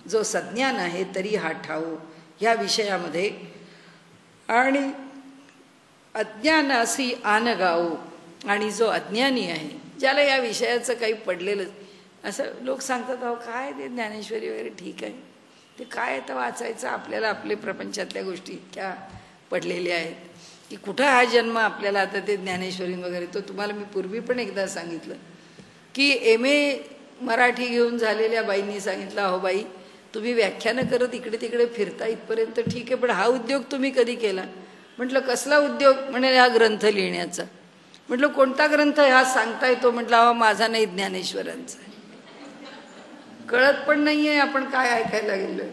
जो सज्ञान आहे तरी हा ठावो ह्या विषयामध्ये, आणि अज्ञानासी आन गाओ, आणि जो अज्ञानी आहे, ज्याला या विषयाचं काही पडलेलं, असं लोक सांगतात अहो काय ते ज्ञानेश्वरी वगैरे ठीक आहे, ते काय आता वाचायचं, आपल्याला आपले प्रपंचातल्या गोष्टी इतक्या पडलेल्या आहेत की कुठं हा जन्म आपल्याला आता ते ज्ञानेश्वरी वगैरे. तो तुम्हाला मी पूर्वी पण एकदा सांगितलं की MA मराठी घेऊन झालेल्या बाईंनी सांगितलं अहो बाई तुम्ही व्याख्यानं करत इकडे तिकडे फिरता इथपर्यंत ठीक आहे, पण हा उद्योग तुम्ही कधी केला? म्हटलं कसला उद्योग? म्हणे हा ग्रंथ लिहिण्याचा. म्हटलं कोणता ग्रंथ हा सांगता येतो? म्हटलं हा माझा नाही, ज्ञानेश्वरांचा. कळत पण नाही आहे आपण काय ऐकायला गेलो.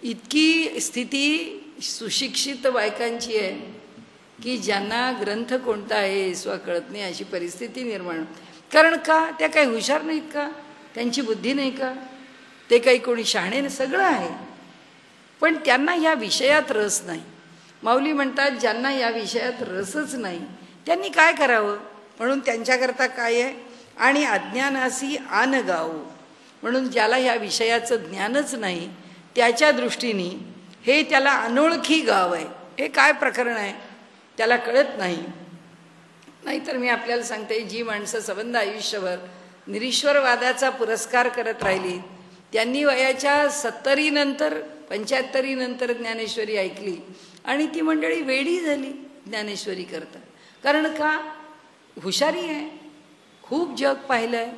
इतकी स्थिती सुशिक्षित बायकांची आहे की ज्यांना ग्रंथ कोणता आहे हे सुद्धा कळत नाही, अशी परिस्थिती निर्माण होते. कारण का? त्या काही हुशार नाहीत का? त्यांची बुद्धी नाही का? ते काही कोणी शहाणे सगळं आहे, पण त्यांना या विषयात रस नाही. माऊली म्हणतात ज्यांना या विषयात रसच नाही त्यांनी काय करावं? म्हणून त्यांच्याकरता काय आहे? आणि अज्ञानासी आन गाऊ, म्हणून ज्याला या विषयाचं ज्ञानच नाही त्याच्या दृष्टीने हे त्याला अनोळखी गाव आहे. हे काय प्रकरण आहे त्याला कळत नाही. नाहीतर मी आपल्याला सांगते, जी माणसं संबंध आयुष्यभर निरीश्वरवादाचा पुरस्कार करत राहिली त्यांनी वयाच्या 70 नंतर 75 नंतर ज्ञानेश्वरी ऐकली आणि ती मंडळी वेडी झाली ज्ञानेश्वरी करता. कारण का? हुशारी आहे, खूप जग पाहिलं आहे,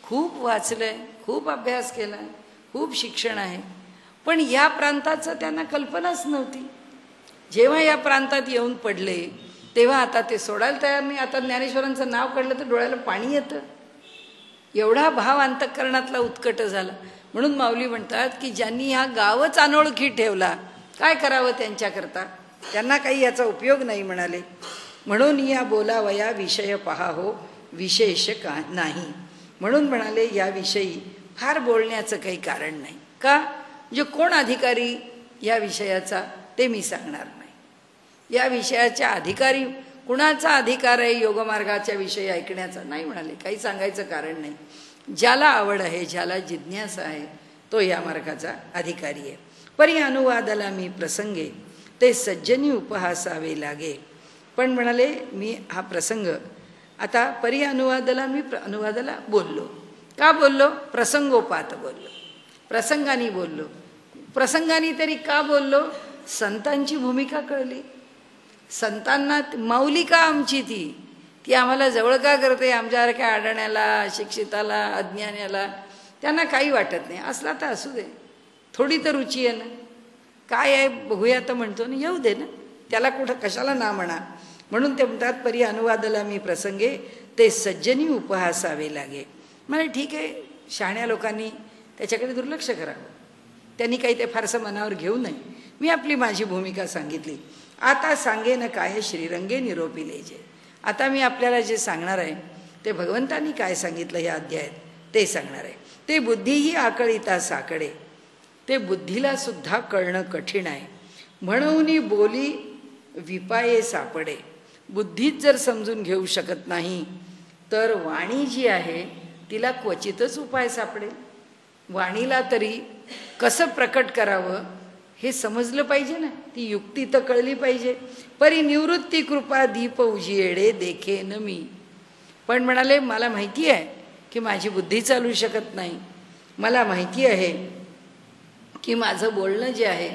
खूप वाचलं आहे, खूप अभ्यास केला आहे, खूप शिक्षण आहे, पण या प्रांताचं त्यांना कल्पनाच नव्हती. जेव्हा या प्रांतात येऊन पडले तेव्हा आता ते सोडायला तयार नाही. आता ज्ञानेश्वरांचं नाव काढलं तर डोळ्याला पाणी येतं, एवढा भाव अंतःकरणातला उत्कट झाला. म्हणून माऊली म्हणतात की ज्यांनी हा गावच अनोळखी ठेवला काय करावं त्यांच्याकरता? त्यांना काही याचा उपयोग नाही म्हणाले. म्हणून या बोलावया विषय पहा हो विशेष का नाही. म्हणून म्हणाले याविषयी फार बोलण्याचं काही कारण नाही. का? म्हणजे कोण अधिकारी या विषयाचा ते मी सांगणार नाही. या विषयाच्या अधिकारी कुणाचा अधिकार आहे योगमार्गाच्या विषयी ऐकण्याचा? नाही म्हणाले, काही सांगायचं कारण नाही. ज्याला आवड आहे, ज्याला जिज्ञासा आहे तो या मार्गाचा अधिकारी आहे. परी अनुवादाला मी प्रसंगे ते सज्जनी उपहासावे लागे. पण म्हणाले मी हा प्रसंग आता परी अनुवादाला मी अनुवादाला बोललो. का बोललो? प्रसंगोपात बोललो, प्रसंगाने बोललो. प्रसंगाने तरी का बोललो? संतांची भूमिका कळली. संतांना माऊली का आमची ती आम्हाला जवळ का करते? आमच्यासारख्या अडाण्याला, शिक्षिताला, अज्ञानाला त्यांना काही वाटत नाही. असला तर असू दे, थोडी तर रुची आहे ना. काय आहे बघूया तर म्हणतो ना, येऊ दे ना, त्याला कुठं कशाला ना म्हणा. म्हणून ते म्हणतात परी अनुवादाला मी प्रसंगे ते सज्जनी उपहासावे लागे. मला ठीक आहे, शहाण्या लोकांनी त्याच्याकडे दुर्लक्ष करावं, त्यांनी काही ते फारसं मनावर घेऊ नये. मी आपली माझी भूमिका सांगितली. आता सांगे न काय श्रीरंगे निरोपिले जे. आता मी आपल्याला जे सांगणार आहे ते भगवंतांनी काय सांगितलं या अध्यायात ते सांगणार आहे. ते बुद्धीही आकळीता साकडे, ते बुद्धीला सुद्धा कळणं कठीण आहे. म्हणून बोली विपाये सापडे. बुद्धीत जर समजून घेऊ शकत नाही तर वाणी जी आहे तिला क्वचितच उपाय सापडेल. वाणीला तरी कसं प्रकट करावं हे समजलं पाहिजे ना, ती युक्ती तर कळली पाहिजे. परी निवृत्ती कृपा दीप उजियेडे देखे न मी. पण म्हणाले मला माहिती आहे की माझी बुद्धी चालू शकत नाही. मला माहिती आहे की माझं बोलणं जे आहे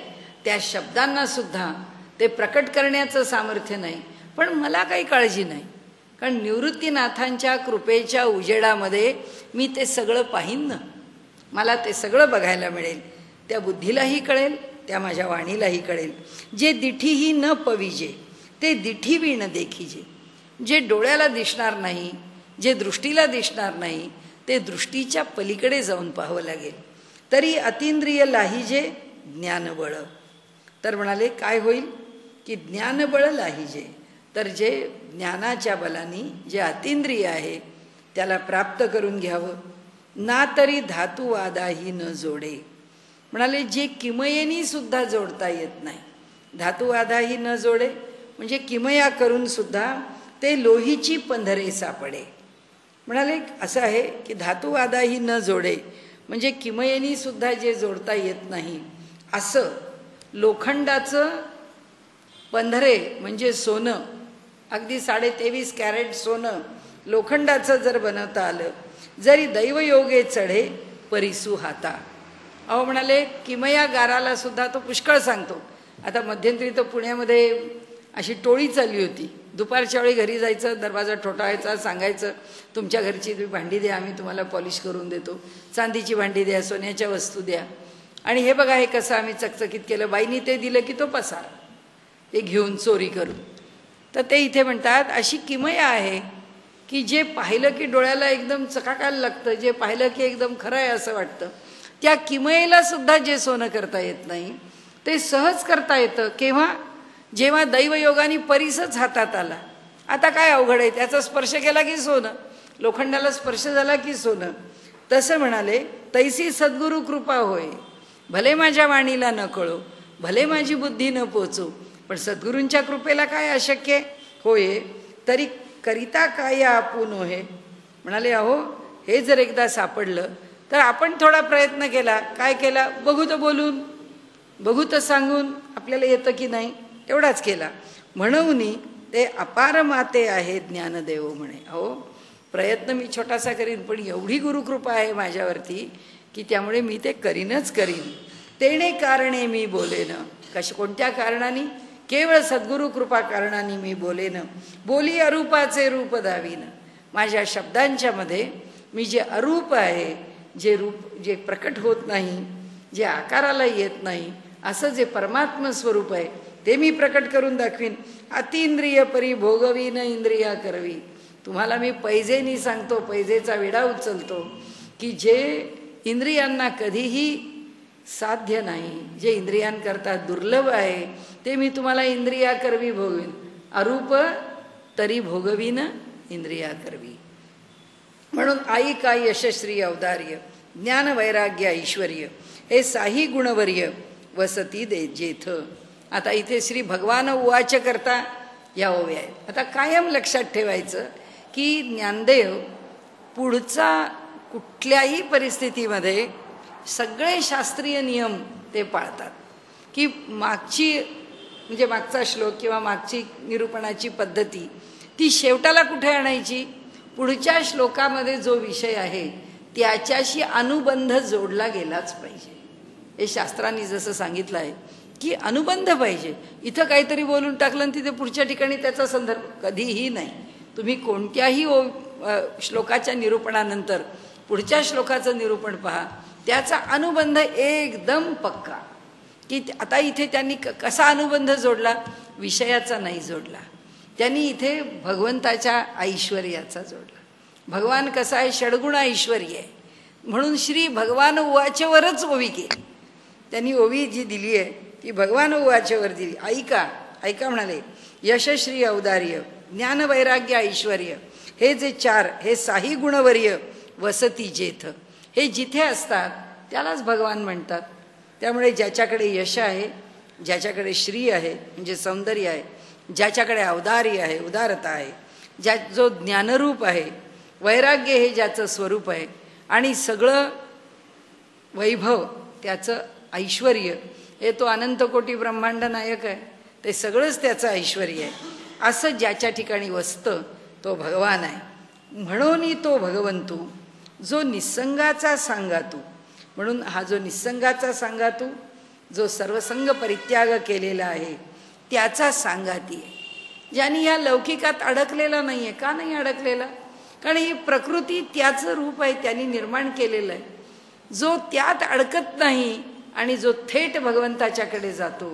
त्या शब्दांना सुद्धा ते प्रकट करण्याचं सामर्थ्य नाही. पण मला काही काळजी नाही, कारण निवृत्तीनाथांच्या कृपेच्या उजेडामध्ये मी ते सगळं पाहीन ना, मला ते सगळं बघायला मिळेल. त्या बुद्धीलाही कळेल, त्या माझ्या वाणीलाही कळेल. जे दिठीही न पविजे ते दिठीवी न देखीजे. जे डोळ्याला दिसणार नाही, जे दृष्टीला दिसणार नाही, ते दृष्टीच्या पलीकडे जाऊन पाहावं लागेल. तरी अतींद्रिय लाहिजे ज्ञानबळ. तर म्हणाले काय होईल की ज्ञानबळ लाहिजे, तर जे ज्ञानाच्या बलाने जे अतींद्रिय आहे त्याला प्राप्त करून घ्यावं. ना तरी धातुवादाही न जोडे. म्हणाले जे किमयेनी सुद्धा जोडता येत नाही. धातुवादाही न जोडे म्हणजे किमया करून सुद्धा ते लोहीची पंधरे सापडे. म्हणाले असं आहे की धातुवादाही न जोडे म्हणजे किमयेनी सुद्धा जे जोडता येत नाही असं लोखंडाचं पंधरे म्हणजे सोनं, अगदी 23.5 कॅरेट सोनं लोखंडाचं जर बनवता आलं, जरी दैवयोगे चढे परिसू हाता. अहो म्हणाले किमया गाराला सुद्धा तो पुष्कळ सांगतो. आता मध्यंतरी तो पुण्यामध्ये अशी टोळी चालली होती. दुपारच्या वेळी घरी जायचं, दरवाजा ठोठावायचा, सांगायचं तुमच्या घरची तुम्ही भांडी द्या, आम्ही तुम्हाला पॉलिश करून देतो, चांदीची भांडी द्या, सोन्याच्या वस्तू द्या, आणि हे बघा हे कसं आम्ही चकचकीत केलं. बाईनी ते दिलं की तो पसार ते घेऊन चोरी करून. तर ते इथे म्हणतात अशी किमया आहे की जे पाहिलं की डोळ्याला एकदम चकाकायला लागतं, जे पाहिलं की एकदम खरं आहे असं वाटतं. त्या किमयेला सुद्धा जे सोनं करता येत नाही ते सहज करता येतं. केव्हा? जेव्हा दैवयोगाने परिसच हातात आला. आता काय अवघड आहे, त्याचा स्पर्श केला की सोनं, लोखंडाला स्पर्श झाला की सोनं. तसं म्हणाले, तैसी सद्गुरु कृपा होय, भले माझ्या वाणीला न कळो, भले माझी बुद्धी न पोचो, पण सद्गुरूंच्या कृपेला काय अशक्य होय, तरी करिता काय आपून होय. म्हणाले, अहो हे जर एकदा सापडलं तर आपण थोडा प्रयत्न केला, काय केला, बघू तर बोलून, बघू तर सांगून, आपल्याला येतं की नाही एवढाच केला. म्हणून ते अपार माते आहे ज्ञानदेव म्हणे. अहो प्रयत्न मी छोटासा करीन, पण एवढी गुरुकृपा आहे माझ्यावरती की त्यामुळे मी ते करीनच करीन. तेणे कारणे मी बोलेन. कोणत्या कारणाने? केवळ सद्गुरु कृपा कारणाने मी बोलेन. बोली अरूपाचे रूप दावीन. माझ्या शब्दांच्या मध्ये मी जे अरूप आहे, जे रूप जे प्रकट होत नाही, जे आकाराला येत नाही, असं जे परमात्म स्वरूप आहे ते मी प्रकट करून दाखवीन. अतिंद्रिय परी भोगवीन इंद्रिया करवी. तुम्हाला मी पैजेनी सांगतो, पैजेचा विडा उचलतो की जे इंद्रियांना कधीही साध्य नाही, जे इंद्रियांकरता दुर्लभ आहे, ते मी तुम्हाला इंद्रिया करवी भोगवीन. अरूप तरी भोगवीन इंद्रिया करवी. म्हणून आई काय यशश्री औदार्य, ज्ञान वैराग्य ऐश्वर्य, हे साही गुणवर्य वसती दे जेथ. आता इथे श्री भगवान उवाच करता या ओव्या आहेत. आता कायम लक्षात ठेवायचं की ज्ञानदेव पुढचा कुठल्याही परिस्थितीमध्ये सगळे शास्त्रीय नियम ते पाळतात. की मागची म्हणजे मागचा श्लोक किंवा मागची निरूपणाची पद्धती ती शेवटाला कुठे आणायची? पुढच्या श्लोकामध्ये जो विषय आहे त्याच्याशी अनुबंध जोडला गेलाच पाहिजे. हे शास्त्रांनी जसं सांगितलं आहे की अनुबंध पाहिजे. इथं काहीतरी बोलून टाकलं आणि तिथे पुढच्या ठिकाणी त्याचा संदर्भ कधीही नाही. तुम्ही कोणत्याही श्लोकाच्या निरूपणानंतर पुढच्या श्लोकाचं निरूपण पहा, त्याचा अनुबंध एकदम पक्का. की आता इथे त्यांनी कसा अनुबंध जोडला? विषयाचा नाही जोडला, त्यांनी इथे भगवंताच्या ऐश्वर्याचा जोडला. भगवान कसा आहे? षडगुण ऐश्वर्य आहे. म्हणून श्री भगवान उवाचेवरच ओवी केली. त्यांनी ओवी जी दिली आहे ती भगवान उवाचेवर दिली. ऐका म्हणाले, यशश्री औदार्य, ज्ञान वैराग्य ऐश्वर्य, हे जे चार, हे साही गुणवर्य वसती जेथ. हे जिथे असतात त्यालाच भगवान म्हणतात. त्यामुळे ज्याच्याकडे यश आहे, ज्याच्याकडे श्री आहे म्हणजे सौंदर्य आहे, ज्याच्याकडे औदार्य आहे, उदारता आहे, जो ज्ञानरूप आहे, वैराग्य हे ज्याचं स्वरूप आहे, आणि सगळं वैभव त्याचं ऐश्वर्य हे तो अनंतकोटी ब्रह्मांड नायक आहे, ते सगळंच त्याचं ऐश्वर्य आहे. असं ज्याच्या ठिकाणी वसतं तो भगवान आहे. म्हणून तो भगवंतू जो निसंगाचा सांगातू. म्हणून हा जो निसंगाचा सांगातू, जो सर्वसंग परित्याग केलेला आहे त्याचा सांगाती आहे. ज्यांनी ह्या लौकिकात अडकलेला नाही आहे. का नाही अडकलेला? कारण ही प्रकृती त्याचं रूप आहे, त्यांनी निर्माण केलेलं आहे. जो त्यात अडकत नाही आणि जो थेट भगवंताच्याकडे जातो,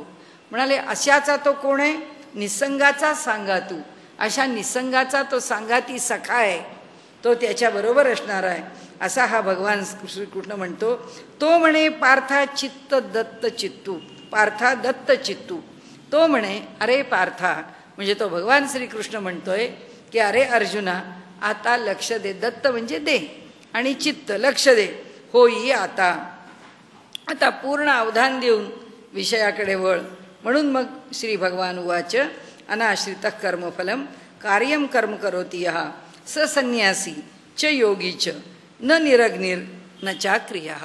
म्हणाले अशाचा तो कोण आहे? निसंगाचा सांगातू. अशा निसंगाचा तो सांगाती सखा आहे, तो त्याच्याबरोबर असणार आहे. असा हा भगवान श्रीकृष्ण म्हणतो. तो म्हणे पार्था चित्त दत्त चित्तू, पार्था दत्त चित्तू. तो म्हणे अरे पार्था, म्हणजे तो भगवान श्रीकृष्ण म्हणतोय की अरे अर्जुना, आता लक्ष दे. दत्त म्हणजे दे, आणि चित्त लक्ष दे. होई आता. आता पूर्ण अवधान देऊन विषयाकडे वळ. म्हणून मग श्री भगवान उवाच, अनाश्रितः कर्मफलम कार्यम कर्म करोति यः स संन्यासी च योगी च न निरग्निर न चाक्रियः.